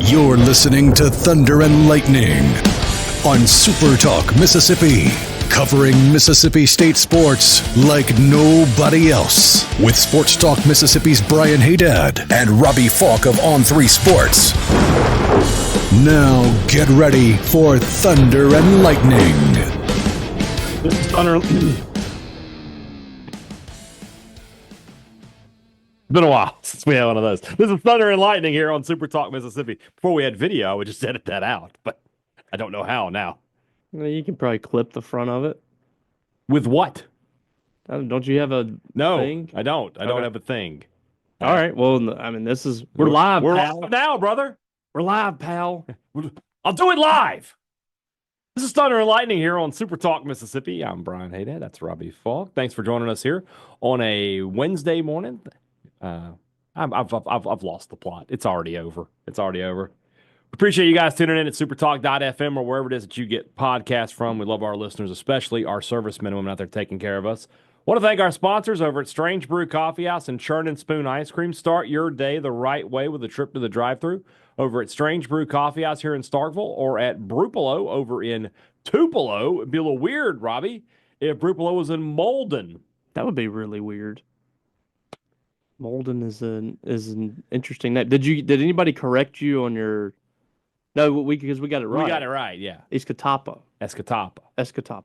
You're listening to Thunder and Lightning on SuperTalk Mississippi, covering Mississippi State sports like nobody else. With Sports Talk Mississippi's Brian Hadad and Robbie Faulk of On3 Sports. Now get ready for Thunder and Lightning. This is Thunder. Been a while since we had one of those. This is Thunder and Lightning here on Super Talk Mississippi. Before we had video, I would just edit that out, but I don't know how now. Well, you can probably clip the front of it. With what? Don't you have a thing? I don't. I don't have a thing. All right. Well, I mean, we're live, We're pal. live now, brother. We're live, pal. I'll do it live. This is Thunder and Lightning here on Super Talk Mississippi. I'm Brian Hadad. That's Robbie Faulk. Thanks for joining us here on a Wednesday morning. I've lost the plot. It's already over. Appreciate you guys tuning in at supertalk.fm or wherever it is that you get podcasts from. We love our listeners, especially our servicemen and women out there taking care of us. Want to thank our sponsors over at Strange Brew Coffee House and Churn and Spoon Ice Cream. Start your day the right way with a trip to the drive-thru over at Strange Brew Coffee House here in Starkville or at Brupolo over in Tupelo. It'd be a little weird, Robbie, if Brupolo was in Molden. That would be really weird. Molden is an interesting name. Did anybody correct you on your? No, because we got it right. We got it right, yeah. Escatapa. Escatapa.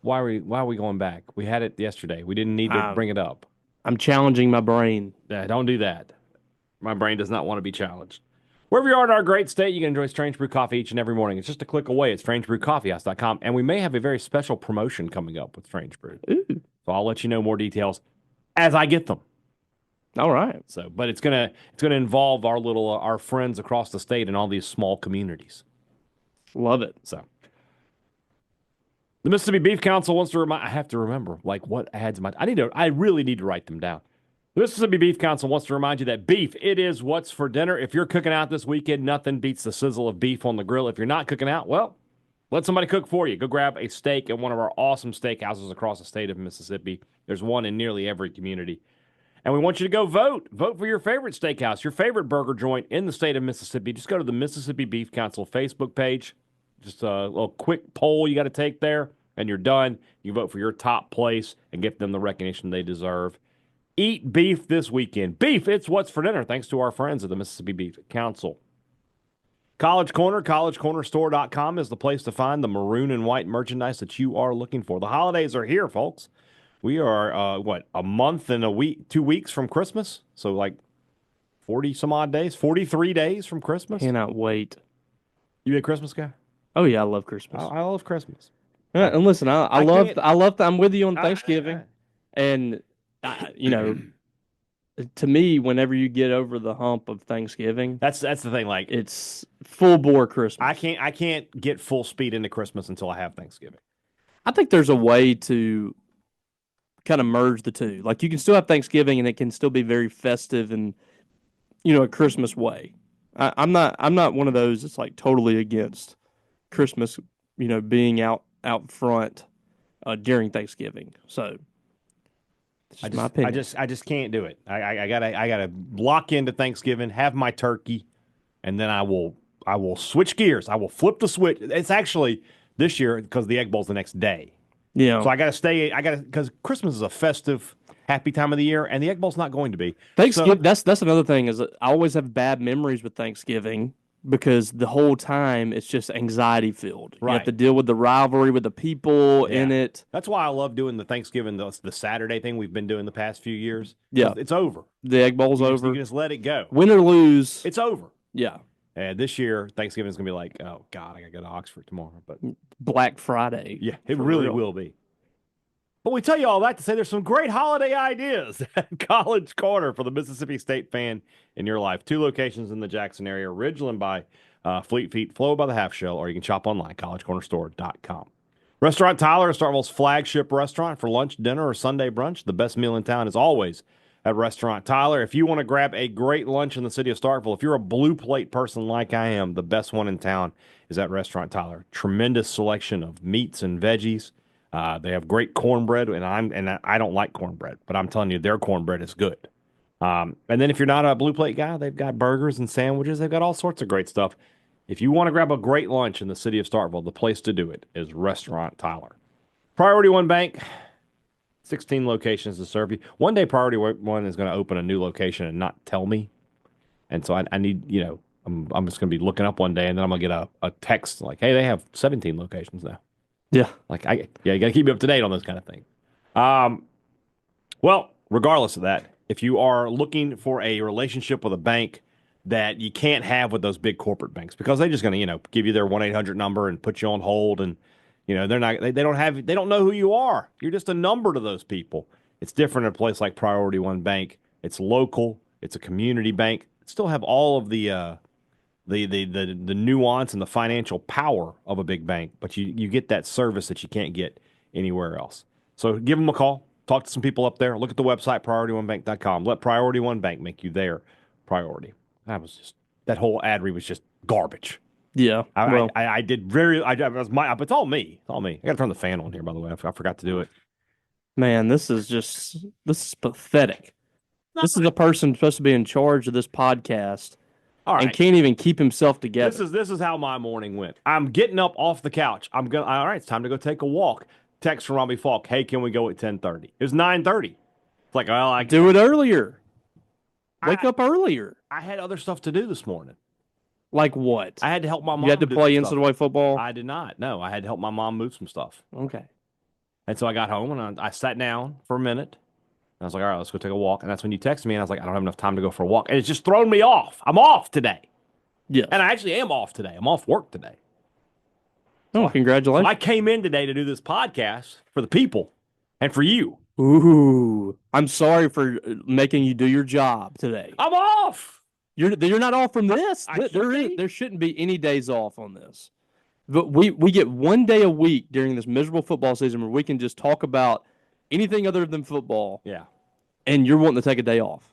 Why are we going back? We had it yesterday. We didn't need to bring it up. I'm challenging my brain. Yeah, don't do that. My brain does not want to be challenged. Wherever you are in our great state, you can enjoy Strange Brew Coffee each and every morning. It's just a click away at strangebrewcoffeehouse.com, and we may have a very special promotion coming up with Strange Brew. Ooh. So I'll let you know more details as I get them. All right. So, but it's gonna involve our friends across the state and all these small communities. Love it. So, the Mississippi Beef Council wants to remind. I have to remember what ads am I really need to write them down. The Mississippi Beef Council wants to remind you that beef, it is what's for dinner. If you're cooking out this weekend, nothing beats the sizzle of beef on the grill. If you're not cooking out, well, let somebody cook for you. Go grab a steak at one of our awesome steakhouses across the state of Mississippi. There's one in nearly every community. And we want you to go vote. Vote for your favorite steakhouse, your favorite burger joint in the state of Mississippi. Just go to the Mississippi Beef Council Facebook page. Just a little quick poll you got to take there, and you're done. You vote for your top place and give them the recognition they deserve. Eat beef this weekend. Beef, it's what's for dinner, thanks to our friends at the Mississippi Beef Council. College Corner, collegecornerstore.com is the place to find the maroon and white merchandise that you are looking for. The holidays are here, folks. We are, a month and a week, 2 weeks from Christmas? So, 40-some-odd days, 43 days from Christmas? Cannot wait. You a Christmas guy? Oh, yeah, I love Christmas. I love Christmas. And listen, I'm with you on Thanksgiving. And, to me, whenever you get over the hump of Thanksgiving, that's the thing. It's full bore Christmas. I can't get full speed into Christmas until I have Thanksgiving. I think there's a way to kind of merge the two. Like, you can still have Thanksgiving and it can still be very festive and, a Christmas way. I'm not one of those that's totally against Christmas, being out front during Thanksgiving. So that's my opinion. I just can't do it. I gotta lock into Thanksgiving, have my turkey, and then I will switch gears. I will flip the switch. It's actually this year because the Egg Bowl's the next day. Yeah. So because Christmas is a festive, happy time of the year, and the Egg Bowl's not going to be. Thanksgiving. That's another thing is that I always have bad memories with Thanksgiving because the whole time it's just anxiety filled. Right. You have to deal with the rivalry with the people in it. That's why I love doing the Thanksgiving, the Saturday thing we've been doing the past few years. Yeah. It's over. The Egg Bowl's over. You can just let it go. Win or lose. It's over. Yeah. And this year, Thanksgiving is going to be oh, God, I got to go to Oxford tomorrow. But Black Friday. Yeah, it really will be. But we tell you all that to say there's some great holiday ideas at College Corner for the Mississippi State fan in your life. 2 locations in the Jackson area, Ridgeland by Fleet Feet, Flow by the Half Shell, or you can shop online, collegecornerstore.com. Restaurant Tyler is Starkville's flagship restaurant for lunch, dinner, or Sunday brunch. The best meal in town is always at Restaurant Tyler. If you want to grab a great lunch in the city of Starkville, if you're a blue plate person like I am, the best one in town is at Restaurant Tyler. Tremendous selection of meats and veggies. They have great cornbread, and I don't like cornbread, but I'm telling you, their cornbread is good. And then if you're not a Blue Plate guy, they've got burgers and sandwiches. They've got all sorts of great stuff. If you want to grab a great lunch in the city of Starkville, the place to do it is Restaurant Tyler. Priority One Bank, 16 locations to serve you. One day, Priority One is going to open a new location and not tell me. And so I need, I'm just going to be looking up one day and then I'm going to get a text like, hey, they have 17 locations now. Yeah. Like, you got to keep me up to date on those kind of things. Well, regardless of that, if you are looking for a relationship with a bank that you can't have with those big corporate banks because they're just going to, give you their 1-800 number and put you on hold and, they're not, they don't know who you are. You're just a number to those people. It's different in a place like Priority One Bank. It's local. It's a community bank. It still have all of the nuance and the financial power of a big bank, but you get that service that you can't get anywhere else. So give them a call. Talk to some people up there. Look at the website, PriorityOneBank.com. Let Priority One Bank make you their priority. That whole ad read was just garbage. Yeah. I did it's all me. It's all me. I got to turn the fan on here, by the way. I forgot to do it. Man, this is pathetic. This is a person supposed to be in charge of this podcast and can't even keep himself together. This is how my morning went. I'm getting up off the couch. All right, it's time to go take a walk. Text from Robbie Faulk, hey, can we go at 10:30? It was 9:30. It's like, well, I do it earlier. Wake up earlier. I had other stuff to do this morning. Like what? I had to help my mom. You had to play NCAA football? I did not. No, I had to help my mom move some stuff. Okay. And so I got home and I sat down for a minute. And I was like, all right, let's go take a walk. And that's when you texted me and I was like, I don't have enough time to go for a walk. And it's just thrown me off. I'm off today. Yeah. And I actually am off today. I'm off work today. Oh, congratulations. So I came in today to do this podcast for the people and for you. Ooh. I'm sorry for making you do your job today. I'm off. You're not off from this. There shouldn't be any days off on this. But we get one day a week during this miserable football season where we can just talk about anything other than football. Yeah. And you're wanting to take a day off.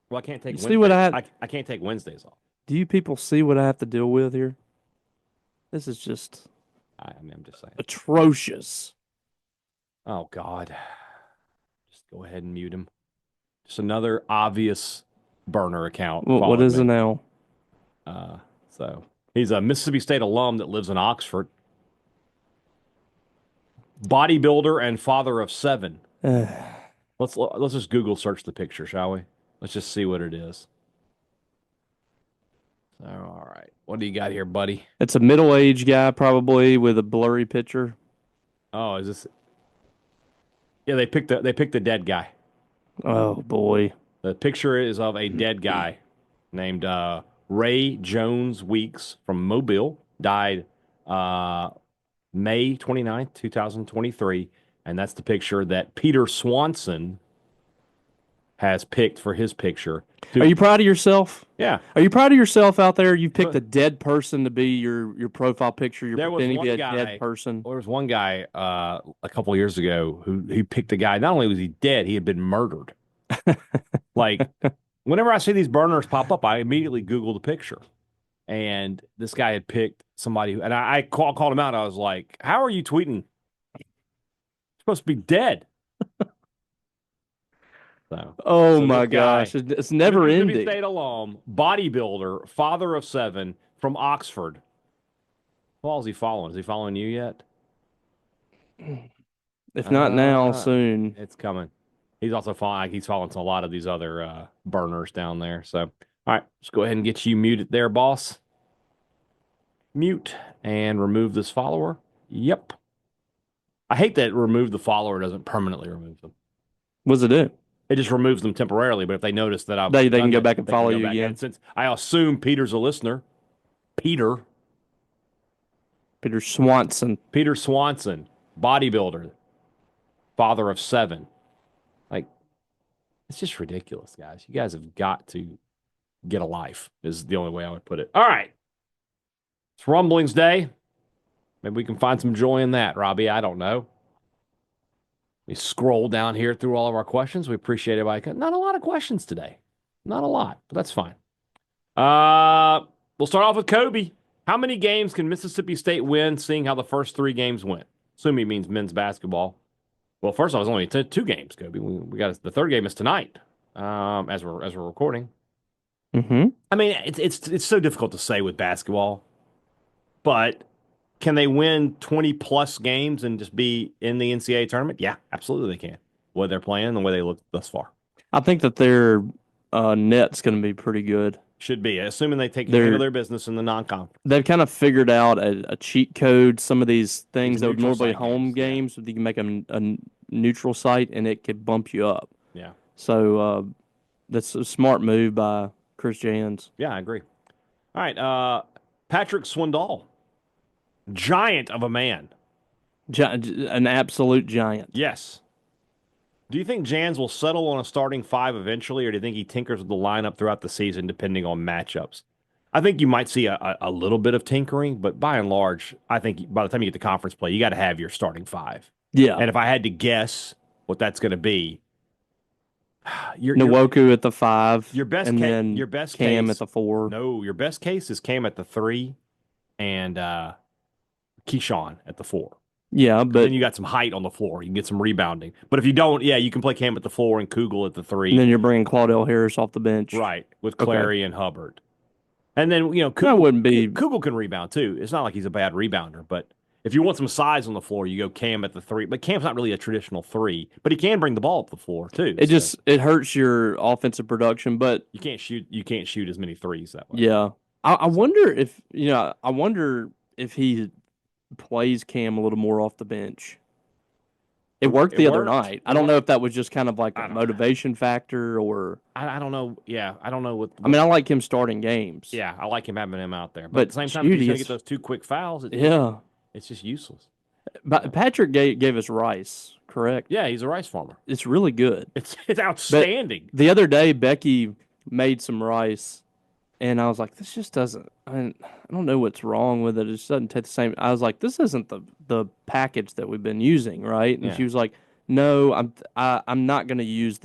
Well, I can't take Wednesdays. See what I can't take Wednesdays off. Do you people see what I have to deal with here? This is just I'm just saying. Atrocious. Oh God. Just go ahead and mute him. Just another obvious burner account. What is it now? So he's a Mississippi State alum that lives in Oxford. Bodybuilder and father of 7. Let's just Google search the picture, shall we? Let's just see what it is. All right. What do you got here, buddy? It's a middle-aged guy probably with a blurry picture. Oh, is this? Yeah, they picked the dead guy. Oh boy. The picture is of a dead guy named Ray Jones Weeks from Mobile. Died May 29th, 2023. And that's the picture that Peter Swanson has picked for his picture. Are you proud of yourself? Yeah. Are you proud of yourself out there? You picked a dead person to be your profile picture. You're pretending to be a dead person. There was one guy a couple of years ago who he picked a guy. Not only was he dead, he had been murdered. Like, whenever I see these burners pop up, I immediately Google the picture. And this guy had picked somebody, and I called him out. I was like, how are you tweeting? You're supposed to be dead. So my gosh. It's never ending. Mississippi State alum, bodybuilder, father of 7 from Oxford. Who is he following? Is he following you yet? If not now, soon. It's coming. He's also following a lot of these other burners down there. So, all right, let's go ahead and get you muted there, boss. Mute and remove this follower. Yep. I hate that remove the follower doesn't permanently remove them. What does it do? It just removes them temporarily, but if they notice that they can go back and follow you again. And since I assume Peter's a listener, Peter Swanson, bodybuilder, father of 7. Like, it's just ridiculous, guys. You guys have got to get a life, is the only way I would put it. All right. It's Rumblings Day. Maybe we can find some joy in that, Robbie. I don't know. We scroll down here through all of our questions. We appreciate everybody. Not a lot of questions today. Not a lot, but that's fine. We'll start off with Kobe. How many games can Mississippi State win, seeing how the first 3 games went? Assuming he means men's basketball. Well, first off, it's only 2 games, Kobe. We got the 3rd game is tonight. as we're recording. Mm-hmm. I mean, it's so difficult to say with basketball, but can they win 20 plus games and just be in the NCAA tournament? Yeah, absolutely they can. The way they're playing, the way they look thus far. I think that their net's going to be pretty good. Should be, assuming they handle their business in the non-conference. They've kind of figured out a cheat code. Some of these things that would normally be home games, you can make a neutral site and it could bump you up. Yeah. So that's a smart move by Chris Jans. Yeah, I agree. All right. Patrick Swindoll, giant of a man. An absolute giant. Yes. Do you think Jans will settle on a starting five eventually, or do you think he tinkers with the lineup throughout the season depending on matchups? I think you might see a little bit of tinkering, but by and large, I think by the time you get to conference play, you got to have your starting five. Yeah. And if I had to guess what that's going to be, Nwoku at the 5. Your best Cam case, at the 4. No, your best case is Cam at the 3 and Keyshawn at the 4. Yeah, but then you got some height on the floor. You can get some rebounding. But if you don't, you can play Cam at the 4 and Kugel at the 3. And then you're bringing Claudell Harris off the bench. Right, with Clary and Hubbard. And then, Kugel can rebound too. It's not like he's a bad rebounder, but if you want some size on the floor, you go Cam at the 3. But Cam's not really a traditional 3, but he can bring the ball up the floor too. It hurts your offensive production, but you can't shoot as many threes that way. Yeah. I wonder if he plays Cam a little more off the bench. It worked the other night. I don't know if that was just kind of like a motivation factor or I don't know. Yeah, I don't know what. I mean, I like him starting games. Yeah, I like him having him out there. But at the same time, if he's going to get those 2 quick fouls, it's just useless. But Patrick gave us rice, correct? Yeah, he's a rice farmer. It's really good. It's outstanding. But the other day, Becky made some rice, and I was like, this just doesn't. I don't know what's wrong with it. It just doesn't taste the same. I was like, this isn't the package that we've been using, right? And she was like, no, I'm not going to use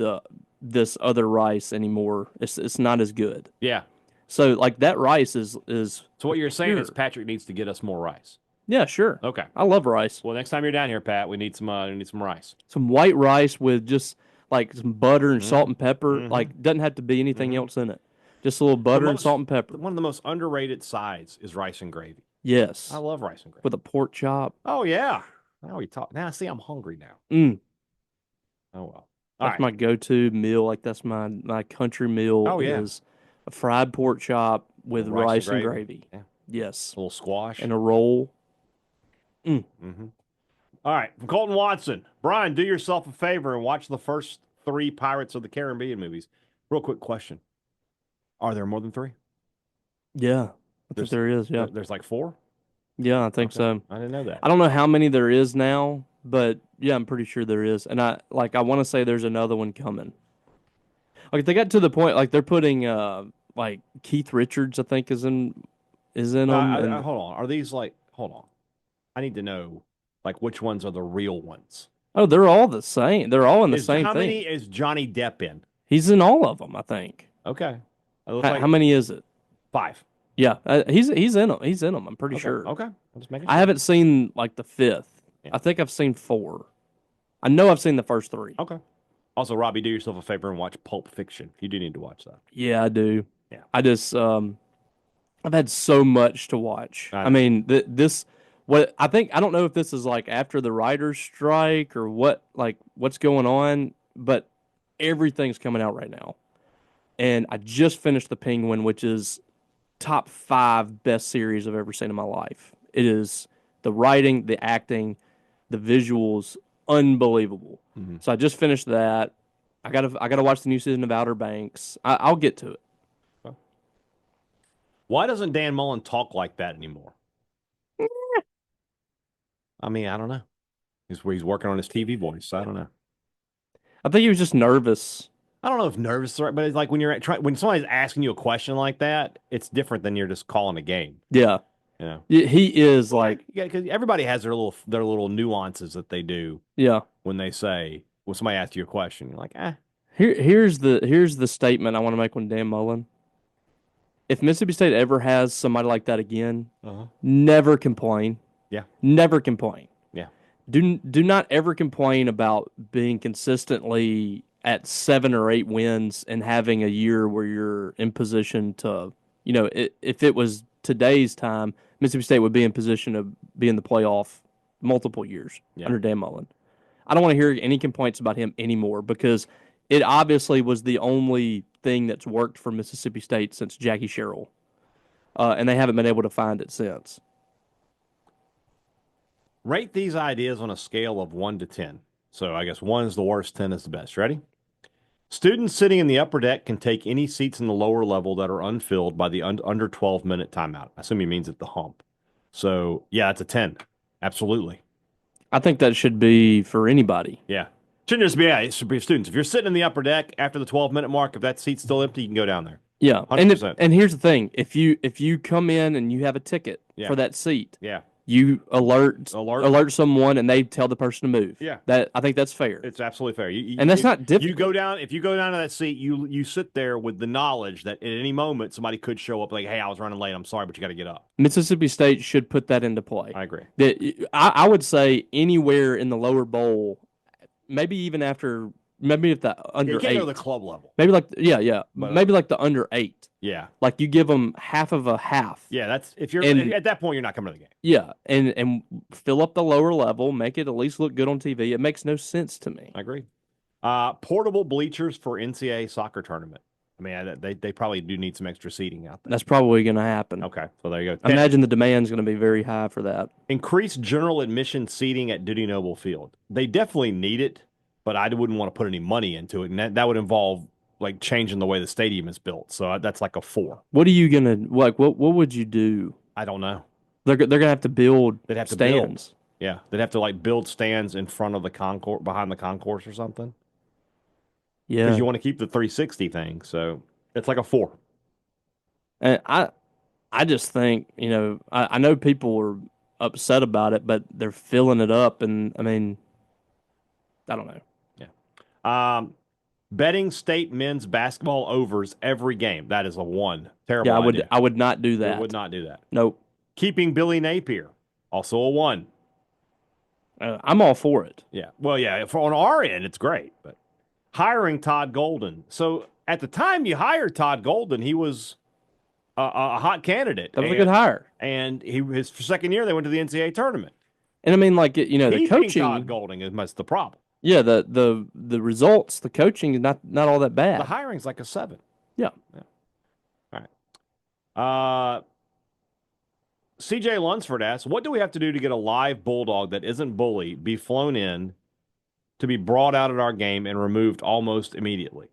this other rice anymore. It's not as good. Yeah. So like that rice is. So what you're saying is Patrick needs to get us more rice. Yeah, sure. Okay. I love rice. Well, next time you're down here, Pat, we need some rice. Some white rice with just like some butter and salt and pepper. Mm-hmm. Like doesn't have to be anything else in it. Just a little butter and salt and pepper. One of the most underrated sides is rice and gravy. Yes. I love rice and gravy. With a pork chop. Oh, yeah. Now we talk. Now, see, I'm hungry now. Oh, well. That's my go-to meal. Like, that's my country meal. Oh, yeah. Is a fried pork chop with rice and gravy. Yeah. Yes. A little squash. And a roll. Mm-hmm. All right. From Colton Watson. Brian, do yourself a favor and watch the first 3 Pirates of the Caribbean movies. Real quick question. Are there more than 3? Yeah. I think there is, yeah. There's like 4? Yeah, I think so. I didn't know that. I don't know how many there is now, but yeah, I'm pretty sure there is. And I want to say there's another one coming. Like they got to the point like they're putting like Keith Richards, I think, is in them. Hold on. Are these like hold on. I need to know like which ones are the real ones. Oh, they're all the same. They're all in the same thing. How many is Johnny Depp in? He's in all of them, I think. Okay. How many is it? 5. Yeah, he's in them. He's in them. I'm pretty sure. Okay. I'm just making sure. I haven't seen like the 5th. Yeah. I think I've seen 4. I know I've seen the first 3. Okay. Also, Robbie, do yourself a favor and watch Pulp Fiction. You do need to watch that. Yeah, I do. Yeah. I just I've had so much to watch. I mean, I don't know if this is like after the writer's strike or what's going on, but everything's coming out right now. And I just finished The Penguin, which is top 5 best series I've ever seen in my life. It is the writing, the acting, the visuals, unbelievable. Mm-hmm. So I just finished that. I gotta watch the new season of Outer Banks. I'll get to it. Why doesn't Dan Mullen talk like that anymore? I mean, I don't know. He's working on his TV voice. So I don't know. I think he was just nervous. I don't know if nervous is right, but it's like when when somebody's asking you a question like that, it's different than you're just calling a game. Yeah. You know? He is like, because everybody has their little nuances that they do. Yeah. When somebody asks you a question, you're like, Here's the statement I want to make on Dan Mullen. If Mississippi State ever has somebody like that again, never complain. Yeah. Never complain. Yeah. Do not ever complain about being consistently at 7 or 8 wins and having a year where you're in position to, if it was today's time, Mississippi State would be in position to be in the playoff multiple years under Dan Mullen. I don't want to hear any complaints about him anymore because it obviously was the only thing that's worked for Mississippi State since Jackie Sherrill, and they haven't been able to find it since. Rate these ideas on a scale of 1 to 10. So I guess 1 is the worst, 10 is the best. Ready? Students sitting in the upper deck can take any seats in the lower level that are unfilled by the under 12-minute timeout. I assume he means at the hump. So, yeah, it's a 10. Absolutely. I think that should be for anybody. Yeah. Shouldn't just be, it should be students. If you're sitting in the upper deck after the 12-minute mark, if that seat's still empty, you can go down there. Yeah. 100%. And here's the thing. If you come in and you have a ticket for that seat, you alert someone and they tell the person to move. Yeah. I think that's fair. It's absolutely fair. And that's not difficult. If you go down to that seat, you sit there with the knowledge that at any moment somebody could show up like, hey, I was running late. I'm sorry, but you got to get up. Mississippi State should put that into play. I agree. I would say anywhere in the lower bowl, maybe even after, maybe if the under you can't 8. go to the club level. Maybe like, maybe like the under 8. Yeah. Like you give them half of a half. Yeah, that's if you're at that point, you're not coming to the game. Yeah, and fill up the lower level, make it at least look good on TV. It makes no sense to me. I agree. Portable bleachers for NCAA soccer tournament. I mean, they probably do need some extra seating out there. That's probably going to happen. Okay, so there you go. I imagine the demand's going to be very high for that. Increase general admission seating at Dudy Noble Field. They definitely need it, but I wouldn't want to put any money into it, and that would involve like changing the way the stadium is built. So that's like a 4. What are you gonna like? What would you do? I don't know. They're gonna have to build. They'd have to stands. Build. Yeah, they'd have to like build stands in front of the concourse, behind the concourse or something. Yeah, because you want to keep the 360 thing. So it's like a 4. And I just think I know people are upset about it, but they're filling it up, and I mean, I don't know. Yeah. Betting state men's basketball overs every game. That is a 1. Terrible idea. I would not do that. I would not do that. Nope. Keeping Billy Napier. Also a 1. I'm all for it. Yeah. Well, yeah, on our end, it's great. But hiring Todd Golden. So at the time you hired Todd Golden, he was a hot candidate. That was a good hire. And his second year, they went to the NCAA tournament. And I mean, like, the coaching. Todd Golden is much the problem. Yeah, the results, the coaching is not all that bad. The hiring's like a 7. Yeah. All right. CJ Lunsford asks, what do we have to do to get a live bulldog that isn't bully be flown in to be brought out at our game and removed almost immediately?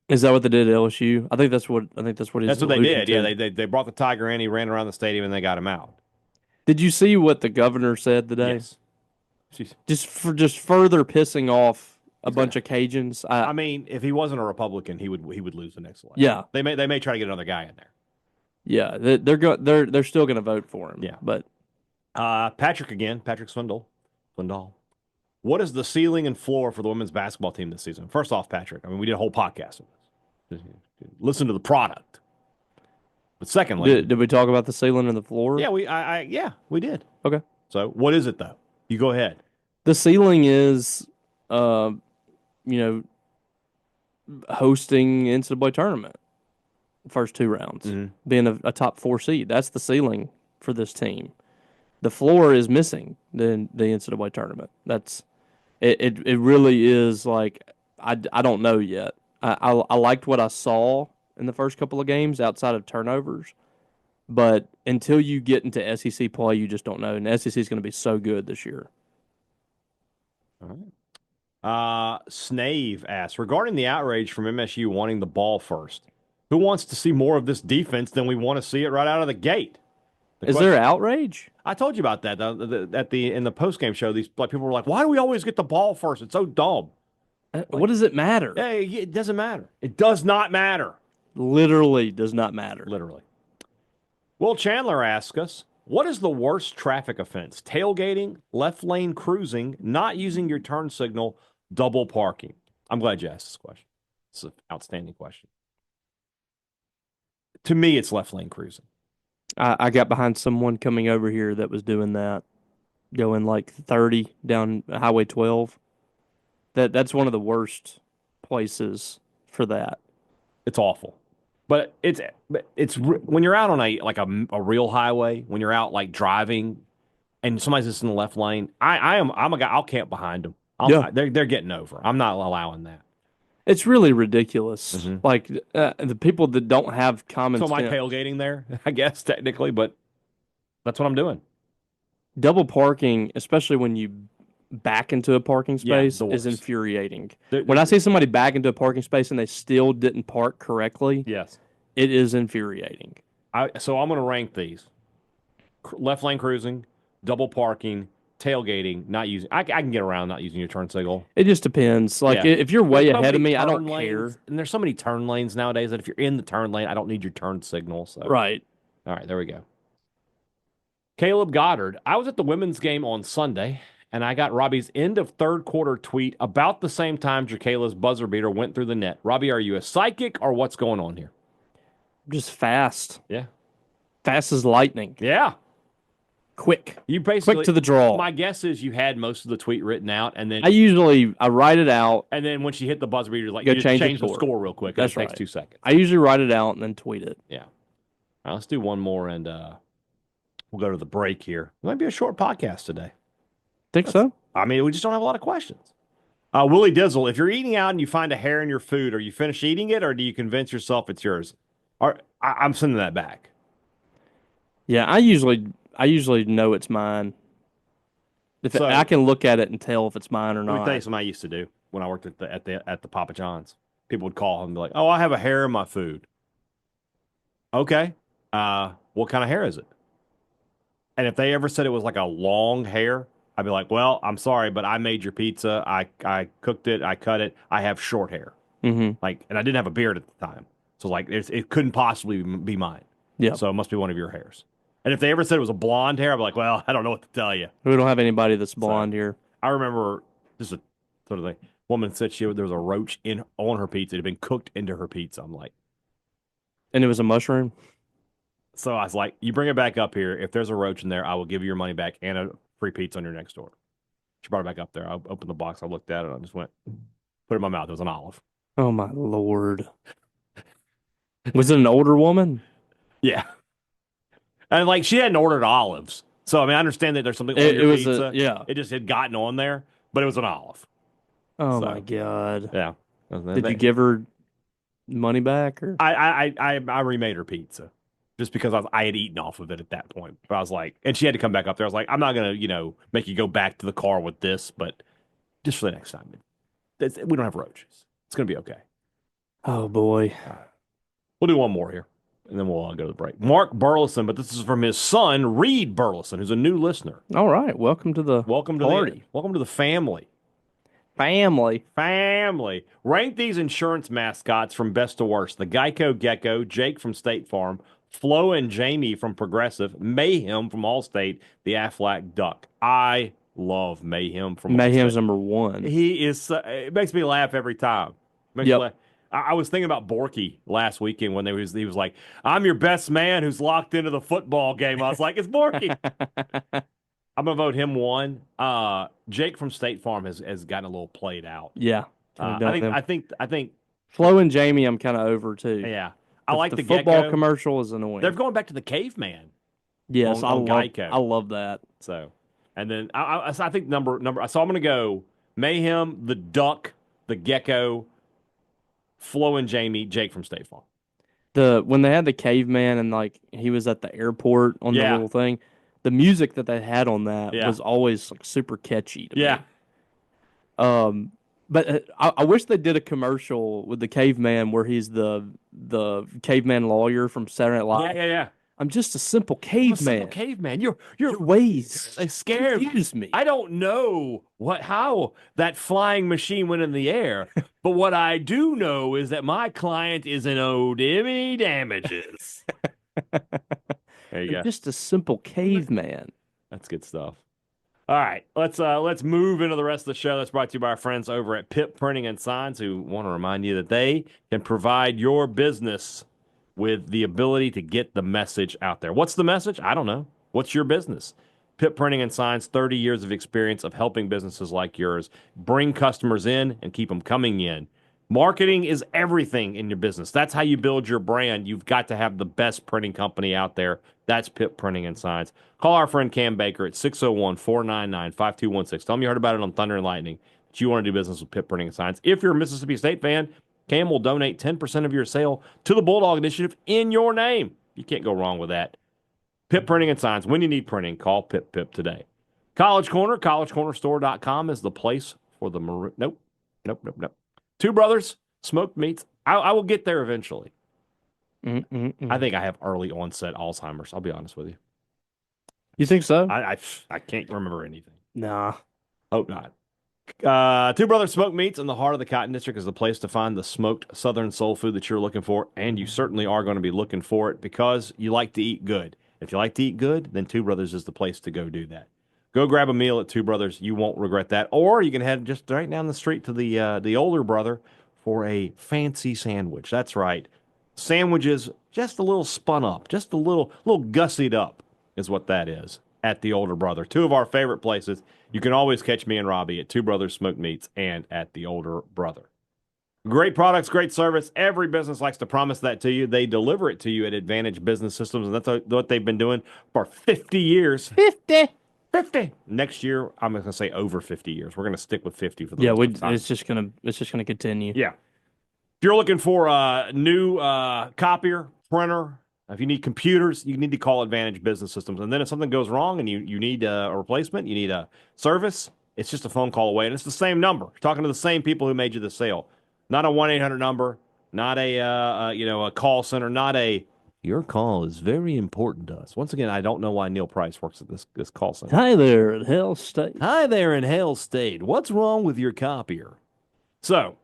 Is that what they did at LSU? I think that's what he's That's what they did. To. Yeah, they brought the tiger in, he ran around the stadium, and they got him out. Did you see what the governor said today? Yes. Just further pissing off a bunch of Cajuns. I mean, if he wasn't a Republican, he would lose the next election. Yeah, they may try to get another guy in there. Yeah, they're still going to vote for him. Yeah, but Patrick Swindoll. What is the ceiling and floor for the women's basketball team this season? First off, Patrick, I mean, we did a whole podcast on this. Listen to the product. But secondly, did we talk about the ceiling and the floor? Yeah, we did. Okay. So what is it though? You go ahead. The ceiling is, hosting NCAA tournament, first 2 rounds, being a top 4 seed. That's the ceiling for this team. The floor is missing the NCAA tournament. That's it. It really is like I don't know yet. I liked what I saw in the first couple of games outside of turnovers, but until you get into SEC play, you just don't know. And the SEC is going to be so good this year. All right. Snave asks, regarding the outrage from MSU wanting the ball first, who wants to see more of this defense than we want to see it right out of the gate? Is there outrage? I told you about that in the postgame show. These people were like, "Why do we always get the ball first? It's so dumb." What does it matter? Hey, it doesn't matter. It does not matter. Literally does not matter. Literally. Will Chandler asks us, what is the worst traffic offense? Tailgating, left lane cruising, not using your turn signal, double parking. I'm glad you asked this question. It's an outstanding question. To me, it's left lane cruising. I got behind someone coming over here that was doing that, going like 30 down Highway 12. That's one of the worst places for that. It's awful. But when you're out on a real highway, when you're out like driving and somebody's just in the left lane, I'm a guy. I'll camp behind them. Yeah. They're getting over. I'm not allowing that. It's really ridiculous. Mhm. Like the people that don't have common So am I sense. tailgating there? I guess technically, but that's what I'm doing. Double parking, especially when you back into a parking Yeah, space, the is worst. infuriating. There- When I see somebody back into a parking space and they still didn't park correctly, Yes. it is infuriating. So I'm going to rank these: left lane cruising, double parking, tailgating, not using. I can get around not using your turn signal. It just depends. Like Yeah. if you're way There's so ahead of many me, I don't turn care. lanes, and there's so many turn lanes nowadays that if you're in the turn lane, I don't need your turn signal. So Right. all right, there we go. Caleb Goddard. I was at the women's game on Sunday, and I got Robbie's end of third quarter tweet about the same time Jacayla's buzzer beater went through the net. Robbie, are you a psychic or what's going on here? Just fast. Yeah. Fast as lightning. Yeah. Quick. You basically Quick to the draw. My guess is you had most of the tweet written out, and then I write it out. and then when she hit the buzzer beater, like Go you just change the change the score. score real quick. That's It takes right. 2 seconds. I usually write it out and then tweet it. Yeah. All right, let's do one more, and we'll go to the break here. It might be a short podcast today. Think so? I mean, we just don't have a lot of questions. Willie Dizzle, if you're eating out and you find a hair in your food, are you finished eating it, or do you convince yourself it's yours? I'm sending that back. Yeah, I usually know it's mine. So- I can look at it and tell if it's mine or Let me not. tell you something I used to do when I worked at the Papa John's. People would call and be like, "Oh, I have a hair in my food." Okay, what kind of hair is it? And if they ever said it was like a long hair, I'd be like, "Well, I'm sorry, but I made your pizza. I cooked it. I cut it. I have short hair." Mm-hmm. Like, and I didn't have a beard at the time, so like, it couldn't possibly be mine. Yeah. So it must be one of your hairs. And if they ever said it was a blonde hair, I'd be like, "Well, I don't know what to tell you." We don't have anybody that's blonde here. I remember just a sort of thing. Woman said there was a roach on her pizza. It had been cooked into her pizza. I'm like, And it was a mushroom? so I was like, "You bring it back up here. If there's a roach in there, I will give you your money back and a free pizza on your next door." She brought it back up there. I opened the box. I looked at it. I just went, put it in my mouth. It was an olive. Oh, my Lord. Was it an older woman? Yeah. And like she hadn't ordered olives. So I mean, I understand that there's something on It your was pizza. yeah. It just had gotten on there, but it was an olive. Oh, So- my God. Yeah. Did you give her money back? Or I remade her pizza just because I had eaten off of it at that point. But I was like, and she had to come back up there. I was like, I'm not gonna make you go back to the car with this, but just for the next time, we don't have roaches. It's gonna be okay. Oh, boy. We'll do one more here, and then we'll go to the break. Mark Burleson, but this is from his son Reed Burleson, who's a new listener. All right. Welcome to the Welcome to party. welcome to the family. Family. Rank these insurance mascots from best to worst. The Geico Gecko, Jake from State Farm, Flo and Jamie from Progressive, Mayhem from Allstate, the Aflac Duck. I love Mayhem from Mayhem's Allstate. number one. He is. It makes me laugh every time. Makes me Yep. laugh. I was thinking about Borky last weekend when he was like, "I'm your best man who's locked into the football game." I was like, "It's Borky." I'm gonna vote him one. Jake from State Farm has gotten a little played out. Yeah. I think. Flo and Jamie, I'm kind of over too. Yeah, I like the football Gecko. commercial is annoying. They're going back to the caveman. Yes, on Geico. I love that. So, and then I think number. So I'm gonna go Mayhem, the Duck, the Gecko, Flo and Jamie, Jake from State Farm. When they had the caveman and like he was at the airport on the Yeah. little thing, the music that they had on that Yeah. was always like super catchy to me. Yeah. But I wish they did a commercial with the caveman where he's the caveman lawyer from Saturday Night Live. Yeah. I'm just a simple I'm a simple caveman. caveman. Your You're ways scared. confuse me. I don't know how that flying machine went in the air, but what I do know is that my client isn't owed any damages. There you I'm go. just a simple caveman. That's good stuff. All right, let's move into the rest of the show. That's brought to you by our friends over at Pip Printing and Signs, who want to remind you that they can provide your business with the ability to get the message out there. What's the message? I don't know. What's your business? Pip Printing and Signs, 30 years of experience of helping businesses like yours bring customers in and keep them coming in. Marketing is everything in your business. That's how you build your brand. You've got to have the best printing company out there. That's Pip Printing and Signs. Call our friend Cam Baker at 601-499-5216. Tell him you heard about it on Thunder and Lightning, that you want to do business with Pip Printing and Signs. If you're a Mississippi State fan, Cam will donate 10% of your sale to the Bulldog Initiative in your name. You can't go wrong with that. Pip Printing and Signs. When you need printing, call Pip today. College Corner, collegecornerstore.com is the place for the maroon. Nope. Two Brothers, smoked meats. I will get there eventually. I think I have early onset Alzheimer's. I'll be honest with you. You think so? I can't remember anything. Nah. Hope not. Two Brothers Smoked Meats in the heart of the Cotton District is the place to find the smoked Southern soul food that you're looking for, and you certainly are going to be looking for it because you like to eat good. If you like to eat good, then Two Brothers is the place to go do that. Go grab a meal at Two Brothers. You won't regret that. Or you can head just right down the street to the older brother for a fancy sandwich. That's right. Sandwiches just a little spun up, just a little gussied up is what that is at the older brother. Two of our favorite places. You can always catch me and Robbie at Two Brothers Smoked Meats and at the older brother. Great products, great service. Every business likes to promise that to you. They deliver it to you at Advantage Business Systems, and that's what they've been doing for 50 years. 50. Next year, I'm going to say over 50 years. We're going to stick with 50 for the rest of the time. It's just gonna continue. Yeah. If you're looking for a new copier, printer, if you need computers, you need to call Advantage Business Systems. And then if something goes wrong and you need a replacement, you need a service, it's just a phone call away. And it's the same number. You're talking to the same people who made you the sale. Not a 1-800 number, not a call center, not a your call is very important to us. Once again, I don't know why Neil Price works at this call center. Hi there in Hell State. Hi there in Hell State. What's wrong with your copier? So,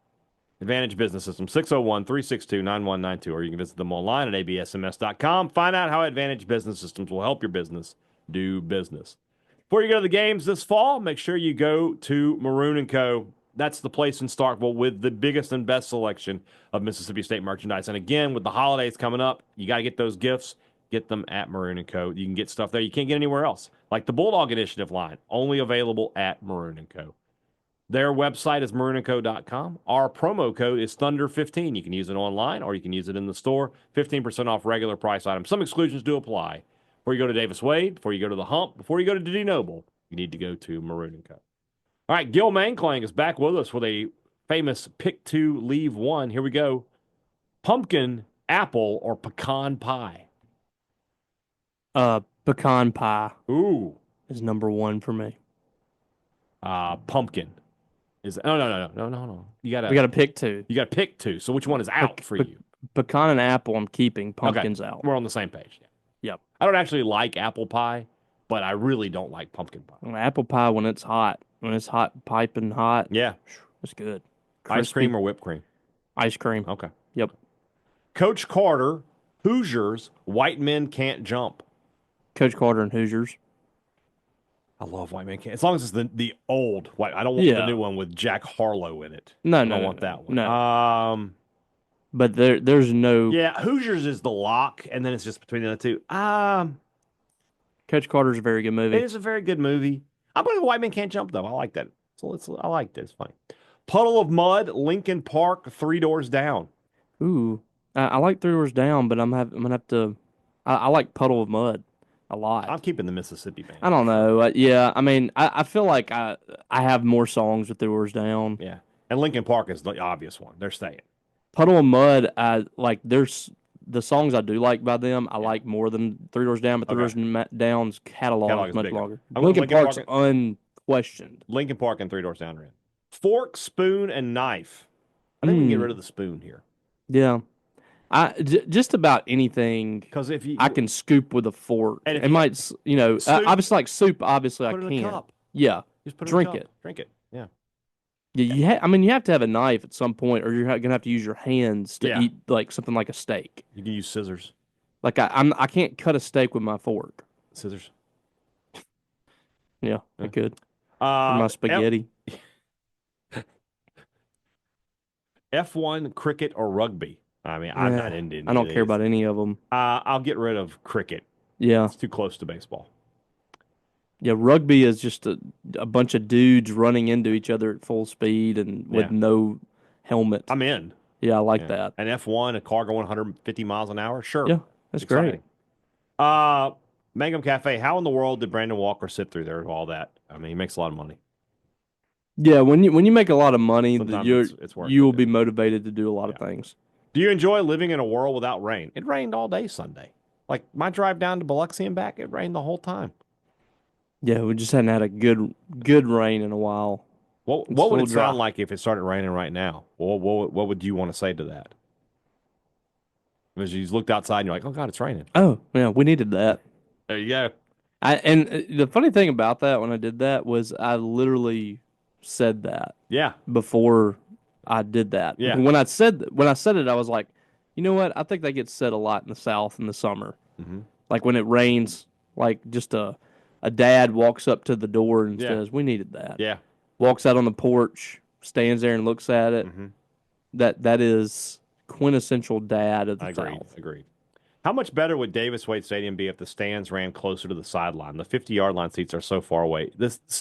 Advantage Business System, 601-362-9192, or you can visit them online at absms.com. Find out how Advantage Business Systems will help your business do business. Before you go to the games this fall, make sure you go to Maroon & Co. That's the place in Starkville with the biggest and best selection of Mississippi State merchandise. And again, with the holidays coming up, you got to get those gifts. Get them at Maroon & Co. You can get stuff there you can't get anywhere else. Like the Bulldog Initiative line, only available at Maroon & Co. Their website is maroonandco.com. Our promo code is Thunder15. You can use it online or you can use it in the store. 15% off regular price items. Some exclusions do apply. Before you go to Davis Wade, before you go to the Hump, before you go to D. Noble, you need to go to Maroon & Co. All right, Gil Mankling is back with us with a famous pick two, leave one. Here we go. Pumpkin, apple, or pecan pie? Pecan pie. Ooh. Is number one for me. Pumpkin. No. We gotta pick two. You gotta pick two. So which one is out for you? Pecan and apple I'm keeping. Pumpkin's out. We're on the same page. Yeah. Yep. I don't actually like apple pie, but I really don't like pumpkin pie. Apple pie when it's hot. When it's hot, piping hot. Yeah. It's good. Crispy. Ice cream or whipped cream? Ice cream. Okay. Yep. Coach Carter, Hoosiers, White Men Can't Jump. Coach Carter and Hoosiers. I love White Men Can't. As long as it's the old white. I don't want the new one with Jack Harlow in it. No, I don't want that one. No. But there's no. Yeah, Hoosiers is the lock, and then it's just between the other two. Coach Carter's a very good movie. It is a very good movie. I'm going to White Men Can't Jump, though. I like that. I like that. It's funny. Puddle of Mud, Lincoln Park, Three Doors Down. Ooh. I like Three Doors Down, but I'm going to have to. I like Puddle of Mud a lot. I'm keeping the Mississippi band. I don't know. Yeah, I mean, I feel like I have more songs with Three Doors Down. Yeah. And Lincoln Park is the obvious one. They're staying. Puddle of Mud, there's the songs I do like by them, I like more than Three Doors Down, but Three Doors Down's catalog is much bigger. longer. Lincoln Park's unquestioned. Lincoln Park and Three Doors Down are in. Fork, spoon, and knife. I think we can get rid of the spoon here. Yeah. Just about anything. Because if I can scoop with a fork. And it might, soup, obviously like soup, obviously I can. Put it in a cup. Yeah. Just put it Drink in a cup. it. Drink it. Yeah. Yeah, you have to have a knife at some point, or you're going to have to use your hands to eat like something like a steak. You can use scissors. Like I can't cut a steak with my fork. Scissors. Yeah, I could. My spaghetti. F1, cricket, or rugby? I mean, I'm not into it. I don't care about any of them. I'll get rid of cricket. Yeah. It's too close to baseball. Yeah, rugby is just a bunch of dudes running into each other at full speed and with no helmet. I'm in. Yeah, I like that. An F1, a car going 150 miles an hour. Sure. Yeah, that's great. Mangum Cafe. How in the world did Brandon Walker sit through there with all that? I mean, he makes a lot of money. Yeah, when you make a lot of money, it's worth you will it. be motivated to do a lot of things. Do you enjoy living in a world without rain? It rained all day Sunday. Like my drive down to Biloxi and back, it rained the whole time. Yeah, we just hadn't had a good rain in a while. What would it sound like if it started raining right now? What would you want to say to that? Because you looked outside and you're like, oh God, it's raining. Oh, yeah, we needed that. There you go. The funny thing about that when I did that was I literally said that. Yeah. Before I did that. Yeah. When I said it, I was like, you know what? I think that gets said a lot in the South in the summer. Mm-hmm. Like when it rains, like just a dad walks up to the door and says, "We needed that." Yeah. Walks out on the porch, stands there and looks at it. Mm-hmm. That is quintessential dad of the South. Agreed. How much better would Davis Wade Stadium be if the stands ran closer to the sideline? The 50-yard line seats are so far away.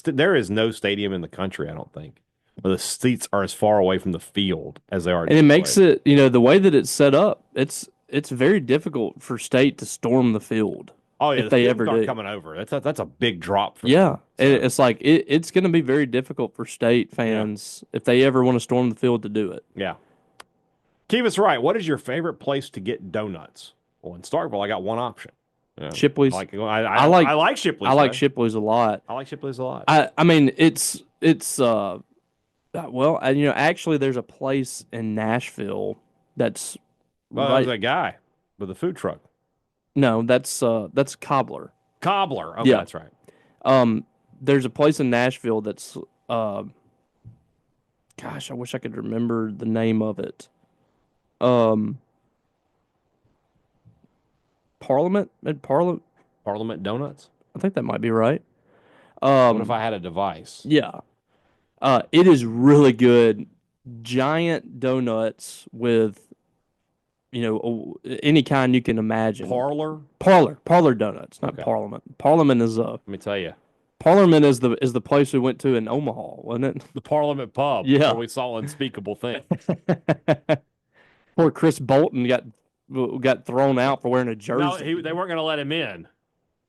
There is no stadium in the country, I don't think, where the seats are as far away from the field as they are. And it makes it, the way that it's set up, it's very difficult for State to storm the field. Oh yeah, if they ever do coming over. That's a big drop for them. So. It's like it's going to be very difficult for State fans if they ever want to storm the field to do it. Yeah. Keep us right. What is your favorite place to get donuts? Well, in Starkville, I got one option. Shipley's. I like Shipley's. I like Shipley's a lot. I like Shipley's a lot. I mean, it's actually there's a place in Nashville that's there's a guy with a food truck. No, that's Cobbler. Cobbler. Okay, that's right. There's a place in Nashville that's gosh, I wish I could remember the name of it. Parliament Donuts. I think that might be right. What if I had a device? Yeah. It is really good. Giant donuts with, any kind you can imagine. Parlor donuts, not Parliament. Parliament is Let me tell you. Parliament is the place we went to in Omaha, wasn't it? The Parliament Pub. Yeah. Where we saw unspeakable things. Poor Chris Bolton got thrown out for wearing a jersey. No, they weren't going to let him in.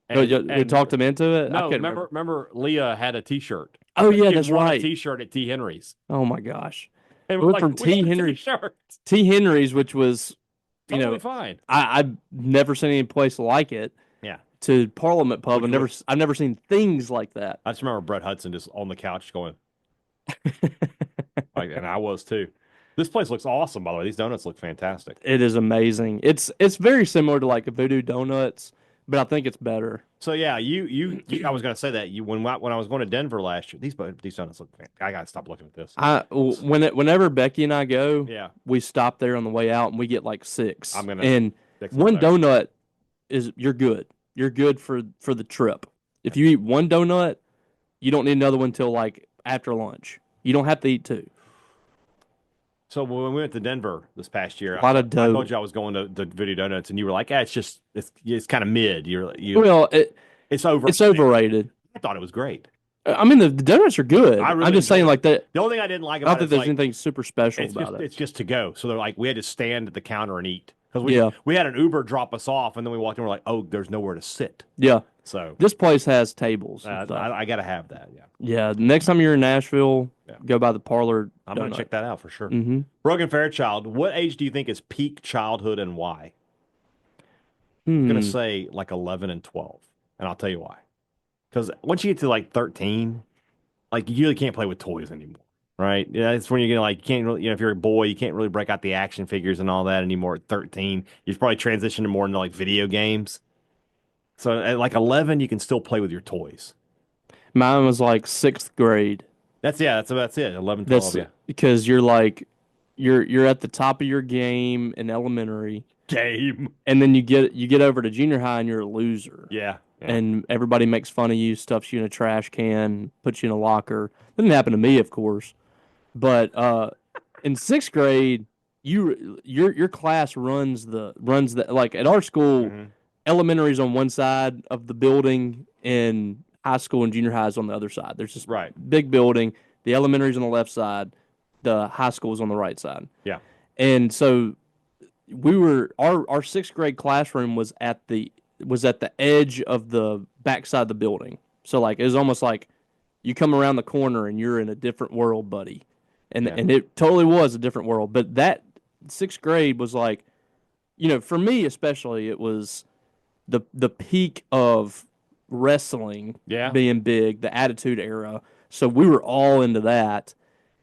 We talked him into it? No, remember Leah had a T-shirt. Oh, yeah, that's right. A T-shirt at T. Henry's. Oh, my gosh. And we went from T. Henry's, which was, totally fine. I've never seen any place like it. Yeah. To Parliament Pub. I've never seen things like that. I just remember Brett Hudson just on the couch going, and I was too. This place looks awesome, by the way. These donuts look fantastic. It is amazing. It's very similar to like a Voodoo Donuts, but I think it's better. So yeah, I was gonna say that when I was going to Denver last year, these donuts look fantastic. I gotta stop looking at this. Whenever Becky and I go, we stop there on the way out and we get like 6. And one donut you're good. You're good for the trip. If you eat one donut, you don't need another one till like after lunch. You don't have to eat 2. So when we went to Denver this past year, a lot of dough. I told you I was going to Voodoo Donuts, and you were like, it's kind of mid. It's overrated. I thought it was great. I mean, the donuts are good. I'm just saying, like that. The only thing I didn't like about I don't think there's anything super special about it. It's just to go. So they're like, we had to stand at the counter and eat because we had an Uber drop us off, and then we walked in. We're like, oh, there's nowhere to sit. Yeah. So this place has tables. I got to have that. Yeah. Yeah. Next time you're in Nashville, go by the Parlor. I'm going to check that out for sure. Mm-hmm. Brogan Fairchild, what age do you think is peak childhood and why? I'm going to say like 11 and 12. And I'll tell you why. Because once you get to like 13, like you really can't play with toys anymore. Right? Yeah, it's when you're going to like, you can't really, if you're a boy, you can't really break out the action figures and all that anymore at 13. You've probably transitioned more into like video games. So at like 11, you can still play with your toys. Mine was like 6th grade. That's it. 11, 12, yeah. Because you're like, you're at the top of your game in elementary. And then you get over to junior high and you're a loser. Yeah. And everybody makes fun of you, stuffs you in a trash can, puts you in a locker. Didn't happen to me, of course. But in 6th grade, your class runs the like at our school. Mm-hmm. Elementary's on one side of the building and high school and junior high is on the other side. There's this big building. The elementary's on the left side. the high school was on the right side. Yeah. And so we were our sixth grade classroom was at the edge of the backside of the building. So like it was almost like you come around the corner and you're in a different world, buddy. And it totally was a different world. But that sixth grade was like, for me especially, it was the peak of wrestling being big, the Attitude Era. So we were all into that,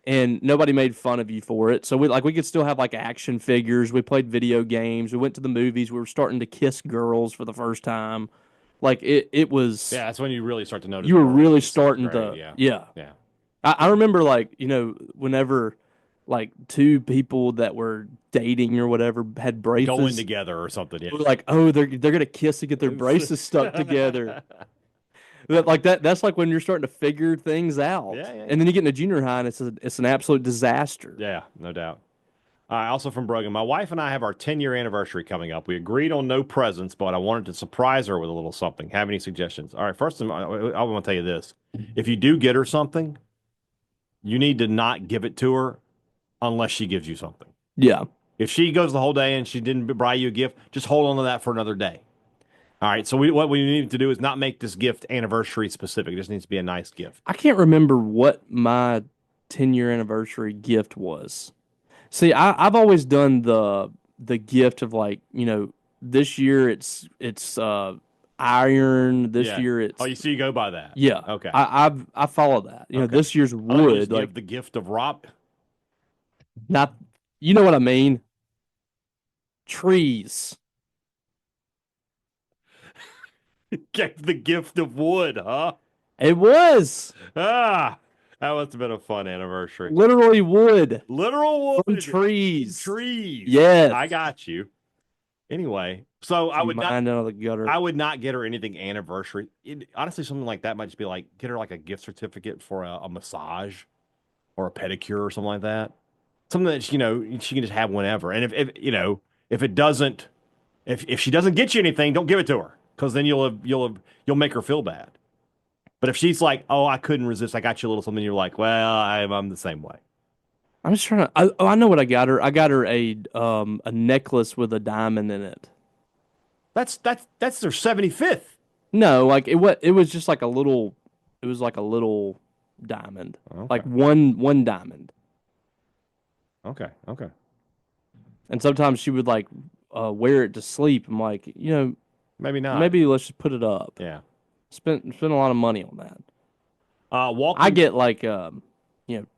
and nobody made fun of you for it. So we could still have like action figures. We played video games. We went to the movies. We were starting to kiss girls for the first time. Like it was. Yeah, that's when you really start to notice. You were really starting to. Yeah. I remember whenever like two people that were dating or whatever had braces going together or something. Yeah. We were like, oh, they're gonna kiss to get their braces stuck together. That's like when you're starting to figure things out. Yeah. And then you get into junior high and it's an absolute disaster. Yeah, no doubt. Also from Brogan, my wife and I have our 10-year anniversary coming up. We agreed on no presents, but I wanted to surprise her with a little something. Have any suggestions? All right, first, I want to tell you this. If you do get her something, you need to not give it to her unless she gives you something. Yeah. If she goes the whole day and she didn't buy you a gift, just hold on to that for another day. All right, so what we need to do is not make this gift anniversary specific. It just needs to be a nice gift. I can't remember what my 10-year anniversary gift was. See, I've always done the gift of like, this year it's iron. This year it's you go by that. Yeah. Okay. I follow that. This year's wood. Give the gift of rock. Not, you know what I mean? Trees. Gave the gift of wood, huh? It was. That must have been a fun anniversary. Literally wood. Literal wood. From trees. Trees. Yes. I got you. Anyway, so I would not get her anything anniversary. Honestly, something like that might just be like, get her like a gift certificate for a massage or a pedicure or something like that. Something that, she can just have whenever. And if it doesn't, if she doesn't get you anything, don't give it to her. Because then you'll make her feel bad. But if she's like, oh, I couldn't resist, I got you a little something, you're like, well, I'm the same way. I'm just trying to. I know what I got her. I got her a necklace with a diamond in it. That's their 75th. No, like it was just like a little. It was like a little diamond, like one diamond. Okay. And sometimes she would like wear it to sleep. I'm like, maybe not. Maybe let's just put it up. Yeah. Spent a lot of money on that. Walking. I get like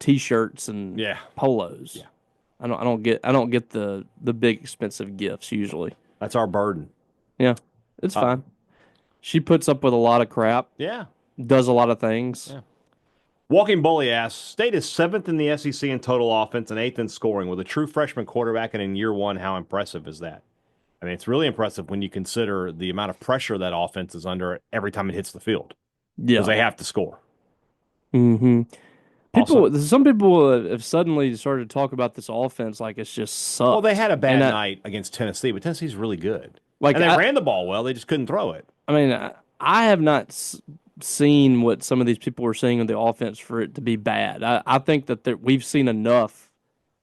T-shirts and polos. Yeah. I don't get the big expensive gifts usually. That's our burden. Yeah, it's fine. She puts up with a lot of crap. Yeah. Does a lot of things. Yeah. Walking Bully asks, State is 7th in the SEC in total offense and 8th in scoring with a true freshman quarterback, and in year one, how impressive is that? I mean, it's really impressive when you consider the amount of pressure that offense is under every time it hits the field. Yeah. Because they have to score. Mm-hmm. Some people have suddenly started to talk about this offense like it's just sucks. Well, they had a bad night against Tennessee, but Tennessee's really good. And they ran the ball well. They just couldn't throw it. I mean, I have not seen what some of these people were saying on the offense for it to be bad. I think that we've seen enough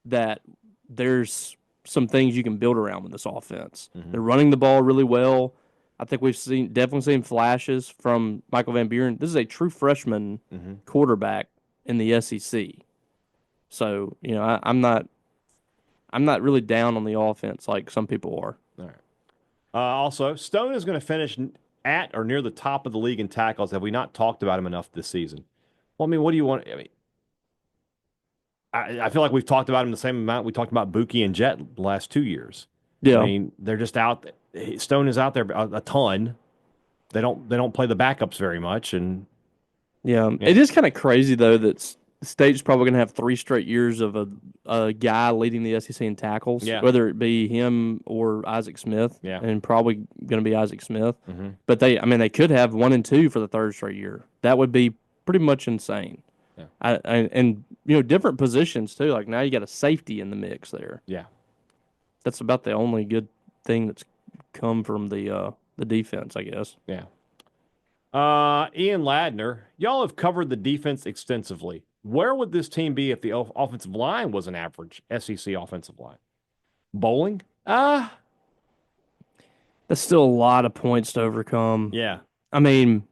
that there's some things you can build around with this offense. Mm-hmm. They're running the ball really well. I think we've definitely seen flashes from Michael Van Buren. This is a true freshman quarterback in the SEC. So, I'm not really down on the offense like some people are. All right. Also, Stone is going to finish at or near the top of the league in tackles. Have we not talked about him enough this season? Well, I mean, what do you want? I mean, I feel like we've talked about him the same amount we talked about Buki and Jet the last 2 years. Yeah. I mean, they're just out. Stone is out there a ton. They don't play the backups very much, and it is kind of crazy though that State's probably going to have 3 straight years of a guy leading the SEC in tackles, whether it be him or Isaac Smith, and probably going to be Isaac Smith. Mm-hmm. But they could have 1 and 2 for the 3rd straight year. That would be pretty much insane. Yeah. And different positions too. Like now you got a safety in the mix there. Yeah, that's about the only good thing that's come from the defense, I guess. Yeah. Ian Ladner, y'all have covered the defense extensively. Where would this team be if the offensive line was an average SEC offensive line? Bowling? That's still a lot of points to overcome. Yeah. I mean,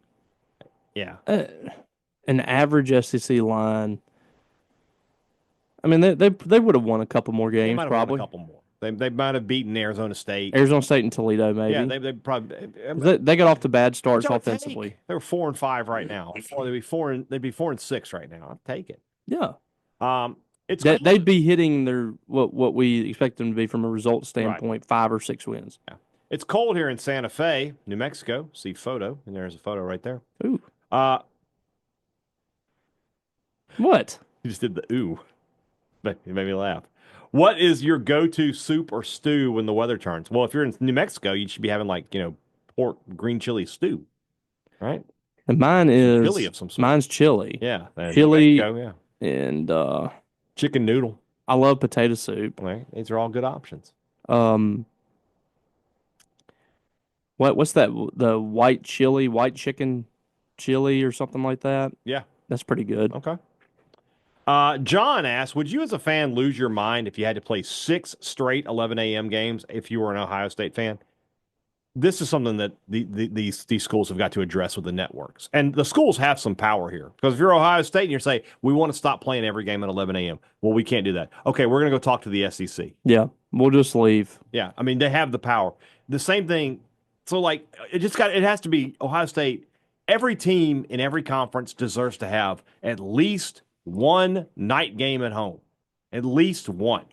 Yeah. an average SEC line. I mean, they would have won a couple more They games, might have probably. won a couple more. They might have beaten Arizona State. Arizona State and Toledo, maybe. Yeah, they probably. They got off to bad starts Which I'll offensively. take. They're 4-5 right now. Or they'd be 4-6 right now. I'll take it. Yeah. It's They'd be hitting their what we expect them to be from a result standpoint, 5 or 6 wins. Yeah. It's cold here in Santa Fe, New Mexico. See photo, and there's a photo right there. Ooh. You What? just did the ooh. It made me laugh. What is your go-to soup or stew when the weather turns? Well, if you're in New Mexico, you should be having pork green chili stew, right? And mine is Chili of some sort. Mine's chili. Yeah, Chili. Yeah, and chicken noodle. I love potato soup. Right. These are all good options. What's that? The white chicken chili or something like that? Yeah, that's pretty good. Okay. John asks, would you as a fan lose your mind if you had to play 6 straight 11 a.m. games if you were an Ohio State fan? This is something that these schools have got to address with the networks. And the schools have some power here. Because if you're Ohio State and you say, we want to stop playing every game at 11 a.m., well, we can't do that. Okay, we're going to go talk to the SEC. Yeah, we'll just leave. Yeah, I mean, they have the power. The same thing. So, it has to be Ohio State. Every team in every conference deserves to have at least one night game at home, at least one.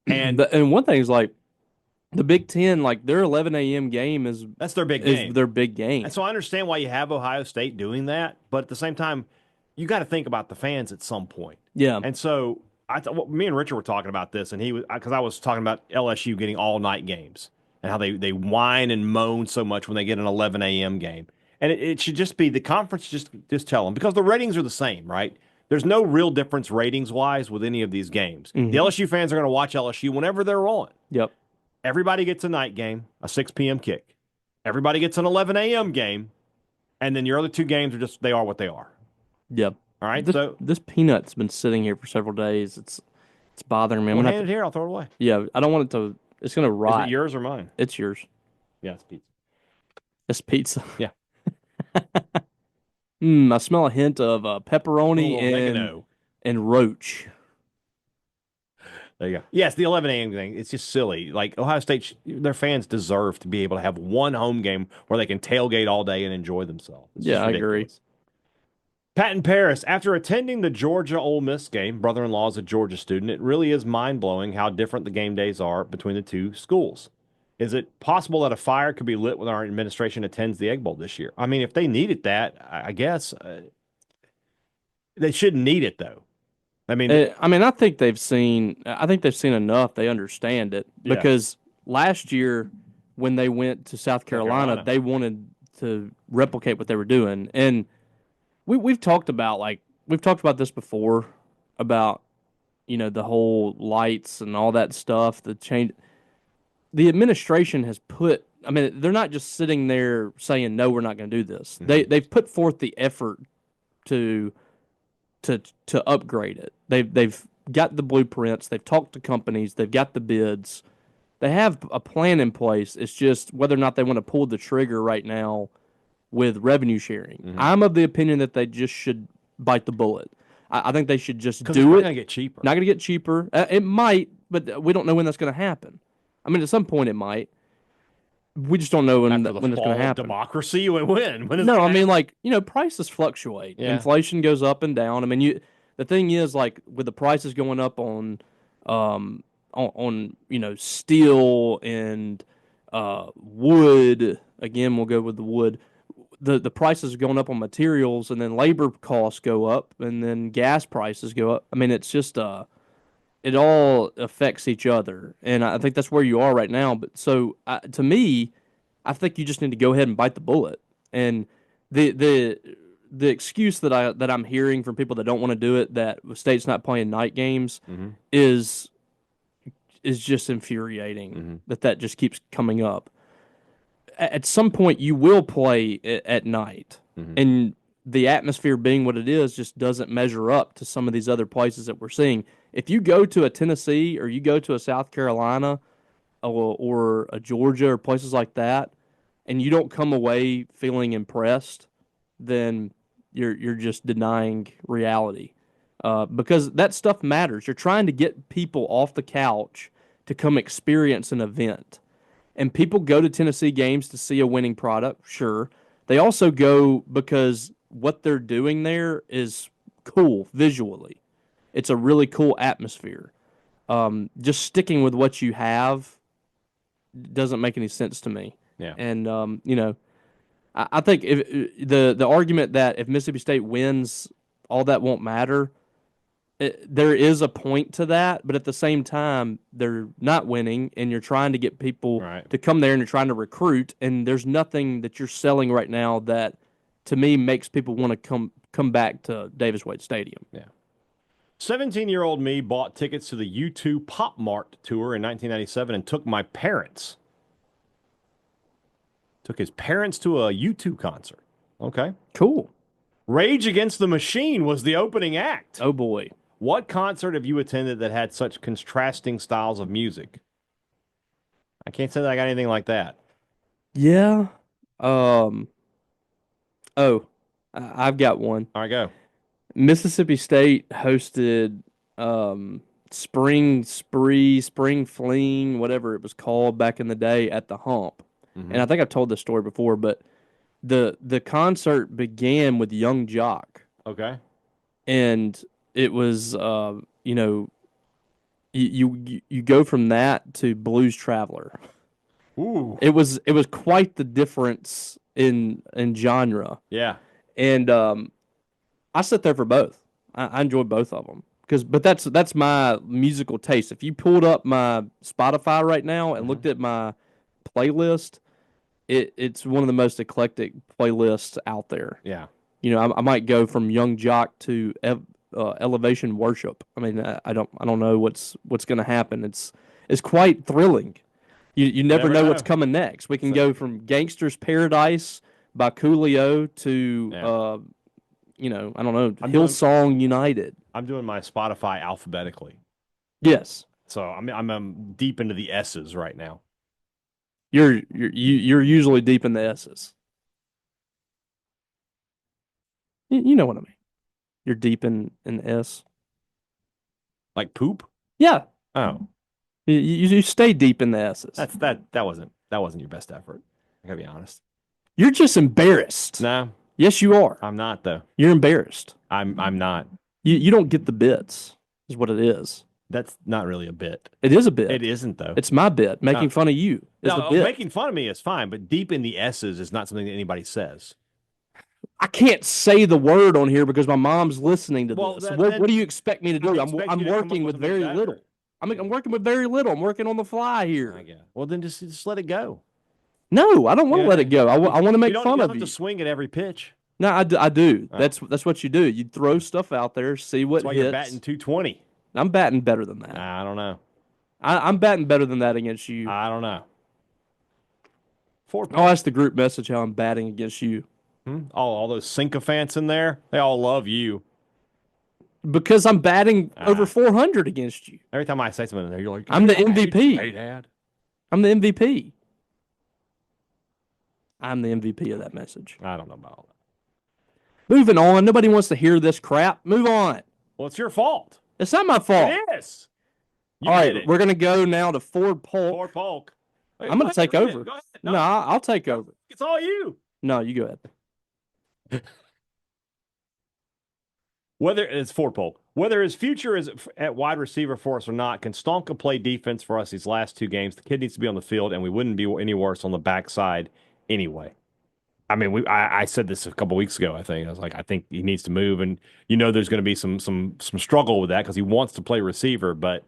And one thing is the Big Ten, their 11 a.m. game that's their big game. Their big game. And so I understand why you have Ohio State doing that, but at the same time, you got to think about the fans at some point. Yeah. And so me and Richard were talking about this, and because I was talking about LSU getting all night games and how they whine and moan so much when they get an 11 a.m. game, and it should just be the conference just tell them, because the ratings are the same, right? There's no real difference ratings-wise with any of these games. Mm-hmm. The LSU fans are going to watch LSU whenever they're on. Yep. Everybody gets a night game, a 6 p.m. kick. Everybody gets an 11 a.m. game, and then your other 2 games they are what they are. Yep. All right? This peanut's been sitting here for several days. It's bothering me. I'm hand it here. I'll throw it away. Yeah, I don't want it to – it's going to rot. Is it yours or mine? It's yours. Yeah, it's pizza. It's pizza. Yeah. I smell a hint of pepperoni and roach. There you go. Yes, the 11 a.m. thing, it's just silly. Ohio State, their fans deserve to be able to have one home game where they can tailgate all day and enjoy themselves. I agree. Pat in Paris, after attending the Georgia-Ole Miss game, brother-in-law is a Georgia student, it really is mind-blowing how different the game days are between the 2 schools. Is it possible that a fire could be lit when our administration attends the Egg Bowl this year? I mean, if they needed that, I guess they shouldn't need it, though. I think they've seen enough. They understand it because last year when they went to South Carolina, they wanted to replicate what they were doing, and we've talked about this before about the whole lights and all that stuff. The change. The administration has put. I mean, they're not just sitting there saying no, we're not going to do this. Mm-hmm. They've put forth the effort to upgrade it. They've got the blueprints. They've talked to companies. They've got the bids. They have a plan in place. It's just whether or not they want to pull the trigger right now with revenue sharing. Mm-hmm. I'm of the opinion that they just should bite the bullet. I think they should just do it. It's not going to get cheaper. Not going to get cheaper. It might, but we don't know when that's going to happen. I mean, at some point it might. We just don't know when it's going to happen. Democracy, when? No, I mean, prices fluctuate. Yeah. Inflation goes up and down. I mean, the thing is, with the prices going up on steel and wood. Again, we'll go with the wood. The prices are going up on materials, and then labor costs go up, and then gas prices go up. I mean, it's just it all affects each other, and I think that's where you are right now. But so to me, I think you just need to go ahead and bite the bullet. And the excuse that I'm hearing from people that don't want to do it, that the state's not playing night games, mm-hmm. is just infuriating. Mm-hmm. That just keeps coming up. At some point, you will play at night, mm-hmm. and the atmosphere being what it is just doesn't measure up to some of these other places that we're seeing. If you go to a Tennessee or you go to a South Carolina or a Georgia or places like that, and you don't come away feeling impressed, then you're just denying reality. Because that stuff matters. You're trying to get people off the couch to come experience an event. And people go to Tennessee games to see a winning product, sure. They also go because what they're doing there is cool visually. It's a really cool atmosphere. Just sticking with what you have doesn't make any sense to me. Yeah. And I think if the argument that if Mississippi State wins, all that won't matter. There is a point to that, but at the same time, they're not winning, and you're trying to get people to come there, and you're trying to recruit, and there's nothing that you're selling right now that, to me, makes people want to come back to Davis Wade Stadium. Yeah. 17-year-old me bought tickets to the U2 Pop Mart tour in 1997 and took my parents. Took his parents to a U2 concert. Okay. Cool. Rage Against the Machine was the opening act. Oh, boy. What concert have you attended that had such contrasting styles of music? I can't say that I got anything like that. Yeah. I've got one. All right, go. Mississippi State hosted Spring Spree, Spring Fling, whatever it was called back in the day at the Hump. Mm-hmm. And I think I've told this story before, but the concert began with Young Jock. Okay. And it was you go from that to Blues Traveler. Ooh. It was quite the difference in genre. Yeah. And I sit there for both. I enjoyed both of them but that's my musical taste. If you pulled up my Spotify right now and looked at my playlist, it's one of the most eclectic playlists out there. Yeah. I might go from Young Jock to Elevation Worship. I mean, I don't know what's going to happen. It's quite thrilling. You never know what's coming next. We can go from Gangster's Paradise by Coolio to I don't know, Hillsong United. I'm doing my Spotify alphabetically. Yes. So I'm deep into the S's right now. You're usually deep in the S's. You know what I mean. You're deep in S. Like poop? Yeah. Oh. You stay deep in the S's. That wasn't your best effort. I gotta be honest. You're just embarrassed. No. Yes, you are. I'm not though. You're embarrassed. I'm not. You don't get the bits, is what it is. That's not really a bit. It is a bit. It isn't though. It's my bit. Making fun of you is the bit. Making fun of me is fine, but deep in the S's is not something that anybody says. I can't say the word on here because my mom's listening to this. What do you expect me to do? I'm working with very little. I'm working with very little. I'm working on the fly here. Well, then just let it go. No, I don't want to let it go. I want to make fun of you. You don't have to swing at every pitch. No, I do. That's what you do. You throw stuff out there, see what hits. That's why you're batting 220. I'm batting better than that. I don't know. I'm batting better than that against you. I don't know. I'll ask the group message how I'm batting against you. All those sycophants in there, they all love you. Because I'm batting over 400 against you. Every time I say something in there, you're like, I'm the MVP. Hey, Dad. I'm the MVP. I'm the MVP of that message. I don't know about all that. Moving on. Nobody wants to hear this crap. Move on. Well, it's your fault. It's not my fault. It is. All right, we're going to go now to Ford Polk. Ford Polk. Wait, I'm going to take over. Go ahead. No, I'll take over. It's all you. No, you go ahead. Whether it's Ford Polk, whether his future is at wide receiver for us or not, can Stonka play defense for us these last two games? The kid needs to be on the field, and we wouldn't be any worse on the backside anyway. I mean, I said this a couple weeks ago. I think he needs to move, and there's going to be some struggle with that because he wants to play receiver, but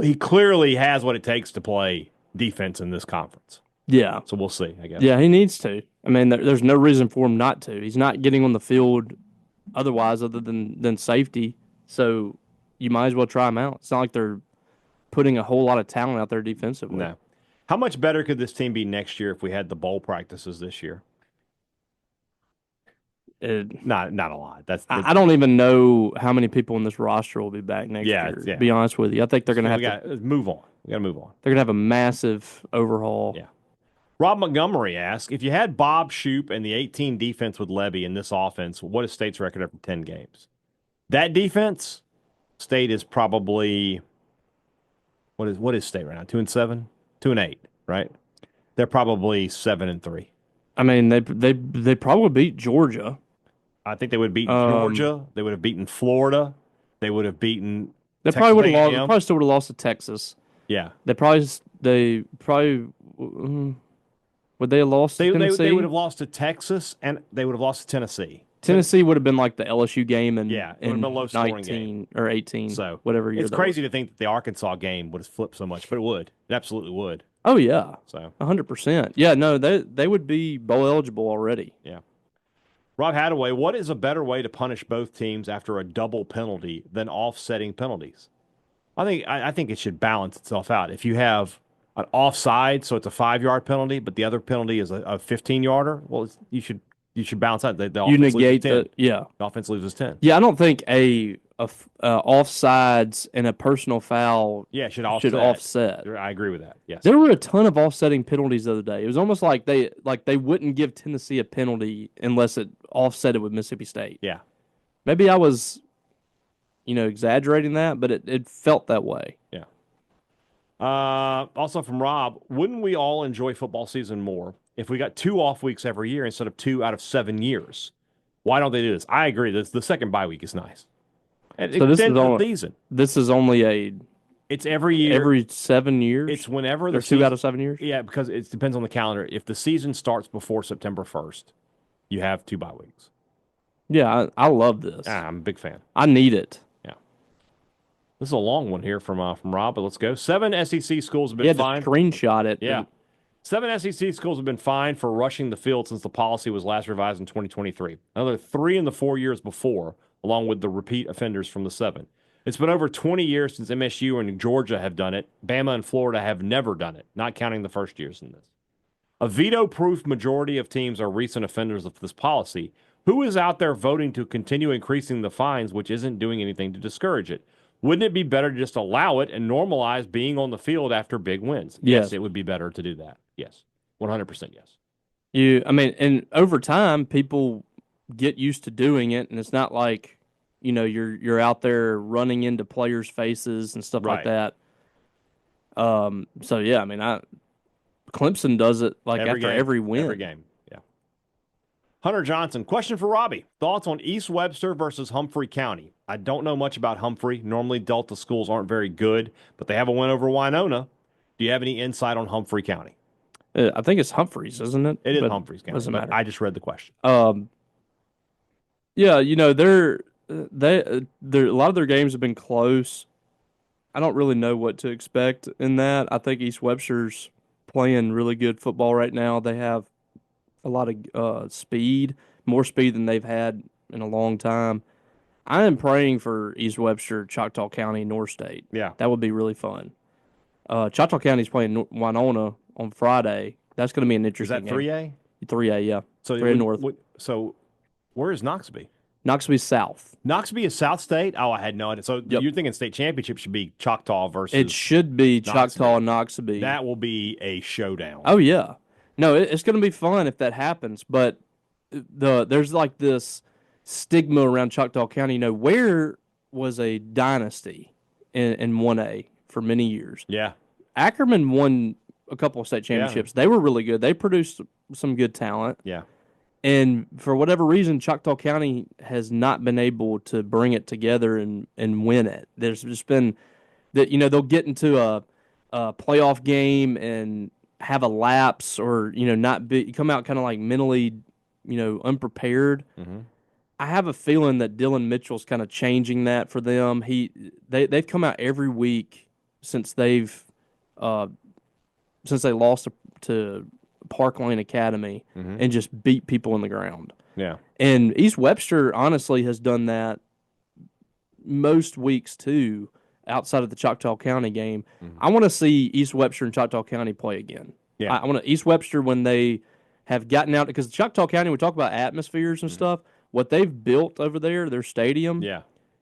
he clearly has what it takes to play defense in this conference. Yeah. So we'll see, I guess. Yeah, he needs to. I mean, there's no reason for him not to. He's not getting on the field otherwise other than safety, so you might as well try him out. It's not like they're putting a whole lot of talent out there defensively. No. How much better could this team be next year if we had the bowl practices this year? Not a lot. I don't even know how many people in this roster will be back next year. Yeah. To be honest with you, I think they're going to have to move on. We got to move on. They're going to have a massive overhaul. Yeah. Rob Montgomery asks, if you had Bob Shoop and the 18 defense with Levy in this offense, what is State's record after 10 games? That defense, State is probably what is State right now? 2-7, 2-8, right? They're probably 7-3. I mean, they probably beat Georgia. I think they would have beaten Georgia. They would have beaten Florida. They would have beaten. They probably would have lost. They probably still would have lost to Texas. Yeah. They probably would they have lost to Tennessee? They would have lost to Texas, and they would have lost to Tennessee. Tennessee would have been like the LSU game in, it would have been a low-scoring game. Or 18, so whatever year. It's crazy to think that the Arkansas game would have flipped so much, but it would. It absolutely would. Oh, yeah. So 100%. Yeah, no, they would be bowl eligible already. Yeah. Rob Hadaway, what is a better way to punish both teams after a double penalty than offsetting penalties? I think it should balance itself out. If you have an offside, so it's a 5-yard penalty, but the other penalty is a 15-yarder, well, you should balance out. The you negate the offense loses 10. Yeah, I don't think a offsides and a personal foul should offset. I agree with that. Yes. There were a ton of offsetting penalties the other day. It was almost like they wouldn't give Tennessee a penalty unless it offsetted with Mississippi State. Yeah. Maybe I was exaggerating that, but it felt that way. Yeah. Also from Rob, wouldn't we all enjoy football season more if we got 2 off weeks every year instead of 2 out of 7 years? Why don't they do this? I agree. The second bye week is nice. And so this is only it's every year. Every 7 years? It's whenever there's 2 out of 7 years? Yeah, because it depends on the calendar. If the season starts before September 1st, you have 2 bye weeks. Yeah, I love this. I'm a big fan. I need it. Yeah. This is a long one here from Rob, but let's go. 7 SEC schools have been fined. Screenshot it. Yeah. 7 SEC schools have been fined for rushing the field since the policy was last revised in 2023. Another 3 in the 4 years before, along with the repeat offenders from the 7. It's been over 20 years since MSU and Georgia have done it. Bama and Florida have never done it, not counting the first years in this. A veto-proof majority of teams are recent offenders of this policy. Who is out there voting to continue increasing the fines, which isn't doing anything to discourage it? Wouldn't it be better to just allow it and normalize being on the field after big wins? Yes, it would be better to do that. Yes, 100% yes. And over time, people get used to doing it, and it's not like, you're out there running into players' faces and stuff like that. So yeah, Clemson does it every win. Every game, yeah. Hunter Johnson, question for Robbie. Thoughts on East Webster versus Humphrey County? I don't know much about Humphrey. Normally, Delta schools aren't very good, but they have a win over Winona. Do you have any insight on Humphrey County? I think it's Humphreys, isn't it? It is Humphreys County. Doesn't matter. I just read the question. Yeah, they're a lot of their games have been close. I don't really know what to expect in that. I think East Webster's playing really good football right now. They have a lot of speed, more speed than they've had in a long time. I am praying for East Webster, Choctaw County, North State. Yeah. That would be really fun. Choctaw County's playing Winona on Friday. That's going to be an interesting game. Is that 3A? 3A, yeah. So 3A North. So where is Knoxville? Knoxville's South. Knoxville is South State? Oh, I had no idea. So you're thinking state championship should be Choctaw versus It should be Choctaw and Knoxville. That will be a showdown. Oh, yeah. No, it's going to be fun if that happens. But there's like this stigma around Choctaw County. Where was a dynasty in 1A for many years? Yeah. Ackerman won a couple of state championships. Yeah. They were really good. They produced some good talent. Yeah. And for whatever reason, Choctaw County has not been able to bring it together and win it. There's just been that, they'll get into a playoff game and have a lapse or, not come out kind of like mentally, unprepared. Mm-hmm. I have a feeling that Dylan Mitchell's kind of changing that for them. They've come out every week since they lost to Park Lane Academy and just beat people in the ground. Yeah. And East Webster honestly has done that most weeks too, outside of the Choctaw County game. Mm-hmm. I want to see East Webster and Choctaw County play again. Yeah. I want East Webster when they have gotten out, because Choctaw County, we talk about atmospheres and stuff. what they've built over there, their stadium, Yeah.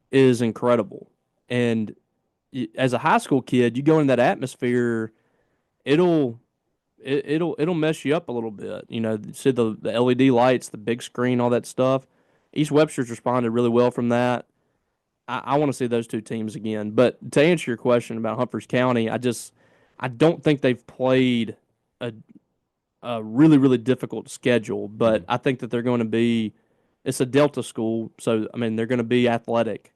is incredible. And as a high school kid, you go in that atmosphere, it'll it'll mess you up a little bit. You know, see the LED lights, the big screen, all that stuff. East Webster's responded really well from that. I want to see those two teams again. But to answer your question about Humphreys County, I don't think they've played a really, really difficult schedule, but I think that they're going to be. It's a Delta school, so I mean they're going to be athletic.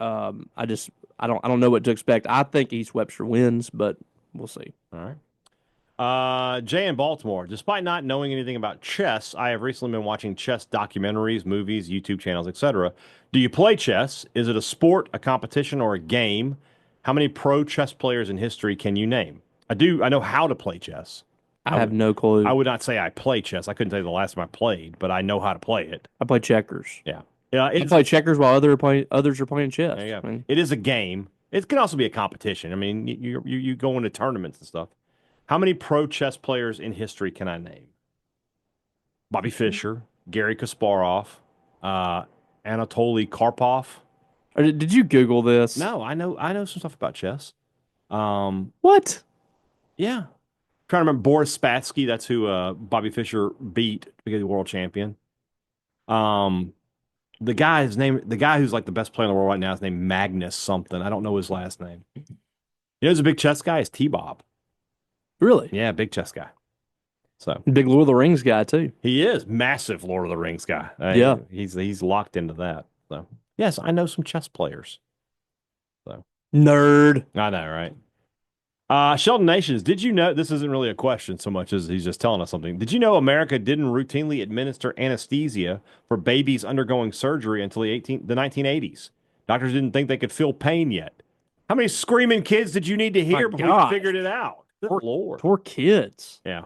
I don't know what to expect. I think East Webster wins, but we'll see. All right. Jay in Baltimore. Despite not knowing anything about chess, I have recently been watching chess documentaries, movies, YouTube channels, etc. Do you play chess? Is it a sport, a competition, or a game? How many pro chess players in history can you name? I do. I know how to play chess. I have no clue. I would not say I play chess. I couldn't tell you the last time I played, but I know how to play it. I play checkers. Yeah. I play checkers while others are playing chess. Yeah. I mean, it is a game. It can also be a competition. I mean, you go into tournaments and stuff. How many pro chess players in history can I name? Bobby Fischer, Gary Kasparov, Anatoly Karpov. Did you Google this? No, I know some stuff about chess. What? Yeah. Trying to remember Boris Spassky. That's who Bobby Fischer beat to become the world champion. The guy who's like the best player in the world right now is named Magnus something. I don't know his last name. You know who's a big chess guy? Is T-Bob. Really? Yeah, big chess guy. So big Lord of the Rings guy too. he is massive Lord of the Rings guy. Yeah. He's locked into that. So yes, I know some chess players. So Nerd. I know, right? Sheldon Nations, did you know this isn't really a question so much as he's just telling us something? Did you know America didn't routinely administer anesthesia for babies undergoing surgery until the 1980s? Doctors didn't think they could feel pain yet. How many screaming kids did you need to hear before you figured it out? Good Lord. Poor kids. Yeah.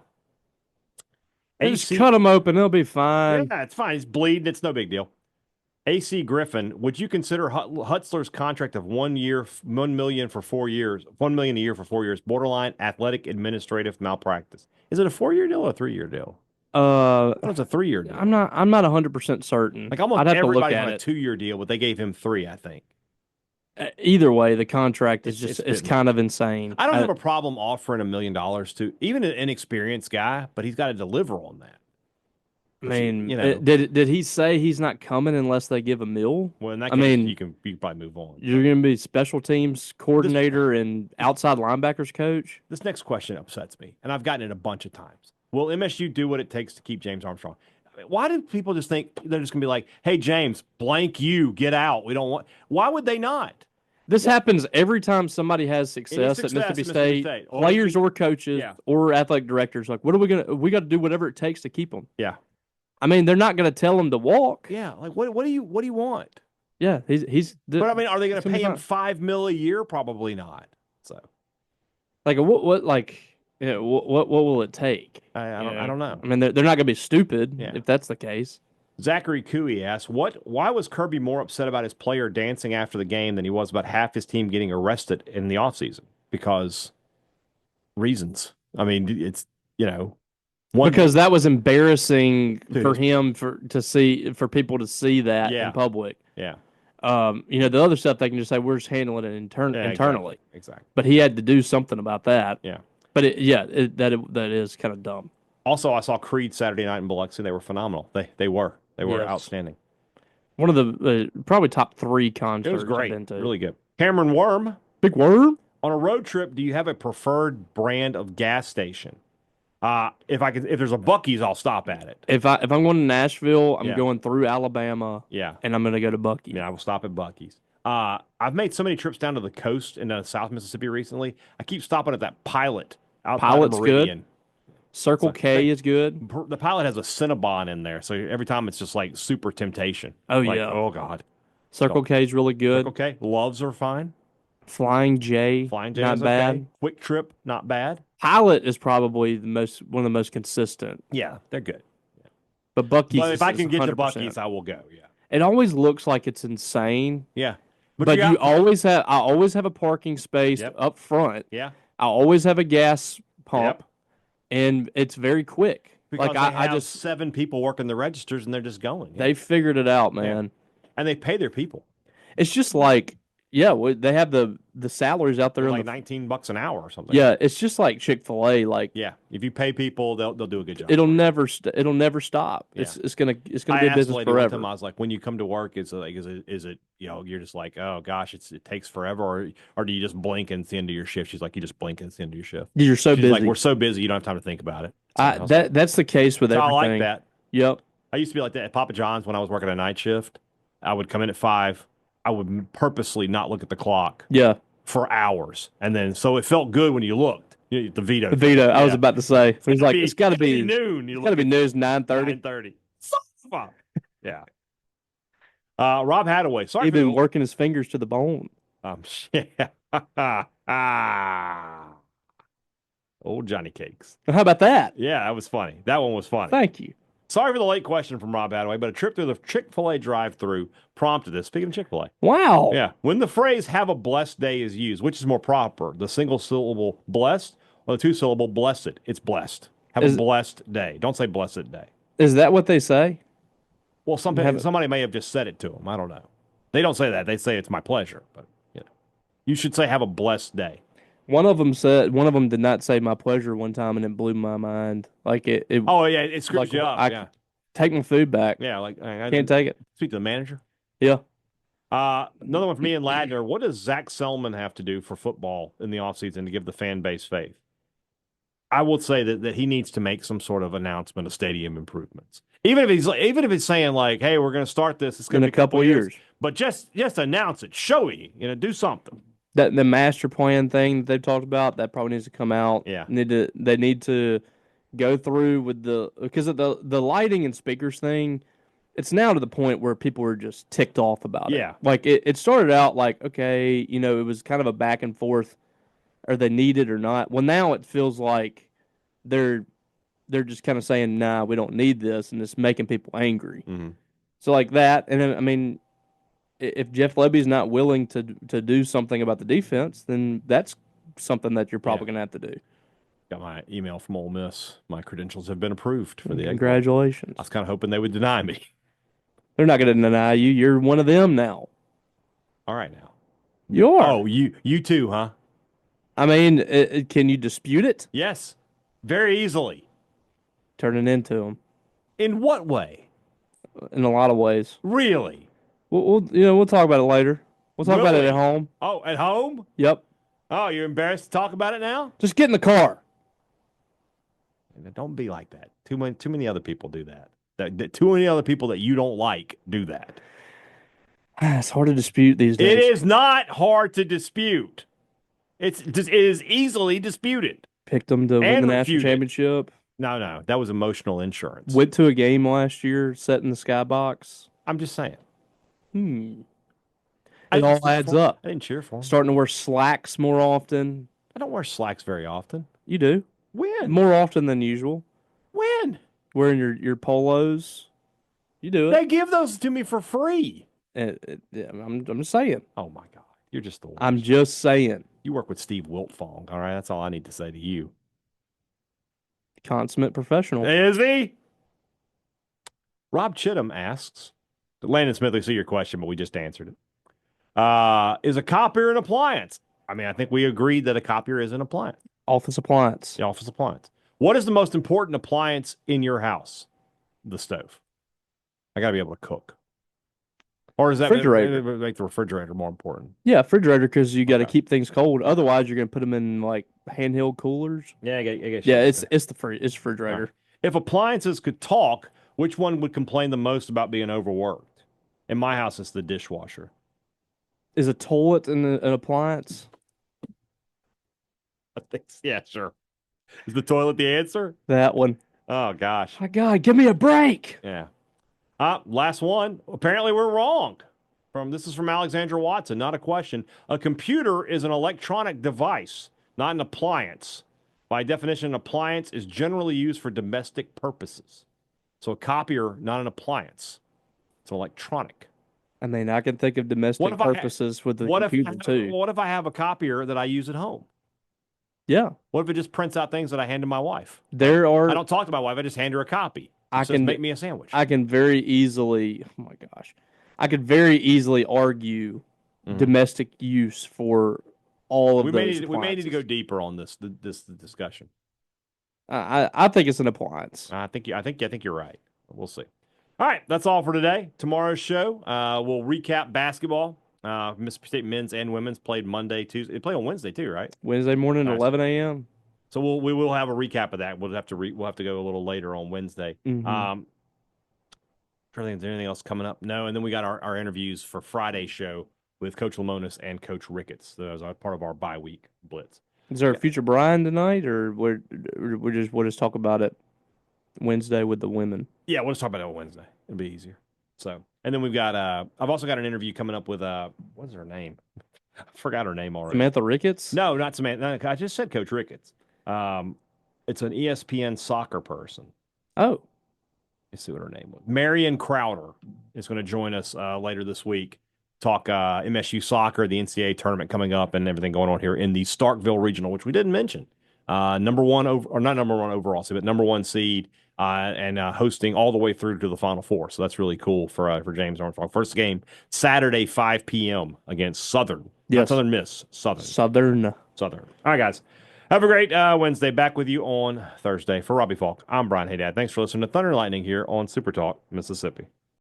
Just cut them open. They'll be fine. Yeah, it's fine. He's bleeding. It's no big deal. AC Griffin, would you consider Hutzler's contract of 1 year, 1 million for 4 years, 1 million a year for 4 years, borderline athletic administrative malpractice? Is it a 4-year deal or a 3-year deal? It's a 3-year deal. I'm not 100% certain. Like almost I'd have to look everybody's at on a it. 2-year deal, but they gave him 3, I think. Either way, the contract is It's just kind of insane. I don't have a problem offering $1 million to even an inexperienced guy, but he's got to deliver on that. I mean, you know. did he say he's not coming unless they give a mill? Well, in that I case, mean, you can probably move on. You're going to be special teams coordinator and outside linebackers coach? This next question upsets me, and I've gotten it a bunch of times. Will MSU do what it takes to keep James Armstrong? Why do people just think they're just going to be like, hey, James, blank you, get out. We don't want. Why would they not? This happens every time somebody has success at Mississippi State. Players or coaches or athletic directors, like, what are we going to? We got to do whatever it takes to keep them. Yeah. I mean, they're not going to tell him to walk. Yeah. Like, what do you want? Yeah, he's. But I mean, are they going to pay him $5 million a year? Probably not. So, like, what will it take? I don't know. I mean, they're not going to be stupid if that's the case. Zachary Cooey asks, why was Kirby more upset about his player dancing after the game than he was about half his team getting arrested in the offseason? Because reasons. I mean, it's, because that was embarrassing for him for people to see that in public. Yeah. The other stuff they can just say we're just handling it internally. Exactly. But he had to do something about that. Yeah. But that is kind of dumb. Also, I saw Creed Saturday night in Biloxi. They were phenomenal. They were outstanding. One of the probably top 3 concerts. It was great. I've been to. Really good. Cameron Worm. Big Worm. On a road trip, do you have a preferred brand of gas station? If there's a Buc-ee's, I'll stop at it. If I'm going to Nashville, I'm going through Alabama. Yeah. And I'm going to go to Buc-ee. Yeah, I will stop at Buc-ee's. I've made so many trips down to the coast in South Mississippi recently. I keep stopping at that Pilot outside of Meridian. Good. Circle K is good. The Pilot has a Cinnabon in there, so every time it's just like super temptation. Oh, like, yeah. Oh, God. Circle K is really good. Circle K. Loves are fine. Flying J, not bad. Okay. Quick Trip, not bad. Pilot is probably one of the most consistent. Yeah, they're good. Yeah. But Buc-ee's. But if I can get 100%. to Buc-ee's, I will go. Yeah. It always looks like it's insane. Yeah. But I always have a parking space up front. Yeah. I always have a gas pump, and it's very quick. Because Like they I have just 7 people working the registers and they're just going. they figured it out, man. And they pay their people. It's just like they have the salaries out there They're on like the $19 an hour or something. yeah. It's just like Chick-fil-A. Like Yeah. If you pay people, they'll do a good job. it'll never stop. Yeah. It's gonna I be a asked the business lady one forever. time, I was like, when you come to work, is it you're just like, oh gosh, it takes forever, or do you just blink and it's the end of your shift? She's like, you just blink and it's the end of your shift. You're so She's busy. like, we're so busy, you don't have time to think about it. So That's the case with everything. I like that. Yep. I used to be like that at Papa John's when I was working a night shift. I would come in at 5. I would purposely not look at the clock Yeah. for hours, and then so it felt good when you looked. The veto. The veto. Yeah. I was about to say. So he's like, it's got to be noon. It's got to be news 9:30. 9:30. Yeah. Rob Hadaway. Sorry, He's been working his fingers to the bone. Yeah. Old Johnny Cakes. How about that? Yeah, that was funny. That one was funny. Thank you. Sorry for the late question from Rob Hadaway, but a trip through the Chick-fil-A drive-thru prompted this. Speaking of Chick-fil-A. Wow. Yeah. When the phrase "have a blessed day" is used, which is more proper, the single syllable blessed or the 2-syllable blessed? It's blessed. Have a blessed day. Don't say blessed day. Is that what they say? Well, somebody may have just said it to them. I don't know. They don't say that. They say it's my pleasure, but you should say have a blessed day. One of them did not say my pleasure one time, and it blew my mind. Like it oh yeah, it screws like, you up. Take my food back. Yeah, like I can't take it. Speak to the manager. Yeah. Another one for me and Ladner. What does Zach Selman have to do for football in the offseason to give the fan base faith? I will say that he needs to make some sort of announcement of stadium improvements. Even if he's saying like, "Hey, we're going to start this. It's going to be a couple of years," but just announce it, show it. Do something. That the master plan thing that they've talked about that probably needs to come out. Yeah, they need to go through with because of the lighting and speakers thing. It's now to the point where people are just ticked off about it. Yeah, like it started out like okay, it was kind of a back and forth, are they needed or not? Well, now it feels like they're just kind of saying, nah, we don't need this, and it's making people angry. Mm-hmm. So like that, and then I mean, if Jeff Lebby's not willing to do something about the defense, then that's something that you're probably going to have to do. Got my email from Ole Miss. My credentials have been approved for the Congratulations. I was kind of hoping they would deny me. They're not going to deny you. You're one of them now. All right, now. You are. Oh, you too, huh? I mean, can you dispute it? Yes, very easily. Turn it into them. In what way? In a lot of ways. Really? We'll talk about it later. We'll talk about it at home. Oh, at home? Yep. Oh, you're embarrassed to talk about it now? Just get in the car. Don't be like that. Too many other people do that. Too many other people that you don't like do that. It's hard to dispute these days. It is not hard to dispute. It is easily disputed. Picked them to win the national championship. No, that was emotional insurance. Went to a game last year, sat in the skybox. I'm just saying. It all adds up. I didn't cheer for him. Starting to wear slacks more often. I don't wear slacks very often. You do. When? More often than usual. When? Wearing your polos. You do it. They give those to me for free. I'm just saying. Oh, my God. You're just the worst. I'm just saying. You work with Steve Wiltfong, all right? That's all I need to say to you. Consummate professional. Is he? Rob Chittum asks, Landon Smith, we see your question, but we just answered it. Is a copier an appliance? I mean, I think we agreed that a copier is an appliance. Office appliance. The office appliance. What is the most important appliance in your house? The stove. I got to be able to cook. Or is that refrigerator? Make the refrigerator more important? Yeah, refrigerator because you got to keep things cold. Otherwise, you're going to put them in like handheld coolers. Yeah, I guess. Yeah, it's refrigerator. Right. If appliances could talk, which one would complain the most about being overworked? In my house, it's the dishwasher. Is a toilet an appliance? I think, yeah, sure. Is the toilet the answer? That one. Oh, gosh. My God, give me a break. Yeah. Last one. Apparently, we're wrong. This is from Alexandra Watson. Not a question. A computer is an electronic device, not an appliance. By definition, an appliance is generally used for domestic purposes. So a copier, not an appliance. It's electronic. I mean, I can think of domestic purposes with the computer too. What if I have a copier that I use at home? Yeah. What if it just prints out things that I hand to my wife? I don't talk to my wife. I just hand her a copy. It says, make me a sandwich. I can very easily, oh my gosh, I could very easily argue domestic use for all of those. We may need to go deeper on this discussion. I think it's an appliance. I think you're right. We'll see. All right, that's all for today. Tomorrow's show, we'll recap basketball. Mississippi State men's and women's played Monday, Tuesday. They play on Wednesday too, right? Wednesday morning, 11 a.m. So we will have a recap of that. We'll have to go a little later on Wednesday. Mm-hmm. Is there anything else coming up? No. And then we got our interviews for Friday's show with Coach Lamonis and Coach Ricketts. Those are part of our bye week blitz. Is there a future Brian tonight, or we'll just talk about it Wednesday with the women? Yeah, we'll just talk about it on Wednesday. It'll be easier. So, and then we've got I've also got an interview coming up with what's her name? I forgot her name already. Samantha Ricketts? No, not Samantha. No, I just said Coach Ricketts. It's an ESPN soccer person. Oh. Let's see what her name was. Marion Crowder is going to join us later this week. Talk MSU soccer, the NCAA tournament coming up, and everything going on here in the Starkville Regional, which we didn't mention. Not number one overall seed, but number one seed, and hosting all the way through to the Final Four. So that's really cool for James Armstrong. First game Saturday, 5 p.m. against Southern. Yes. Not Southern Miss. Southern. All right, guys. Have a great Wednesday. Back with you on Thursday. For Robbie Faulk, I'm Brian Hadad. Thanks for listening to Thunder and Lightning here on Super Talk, Mississippi.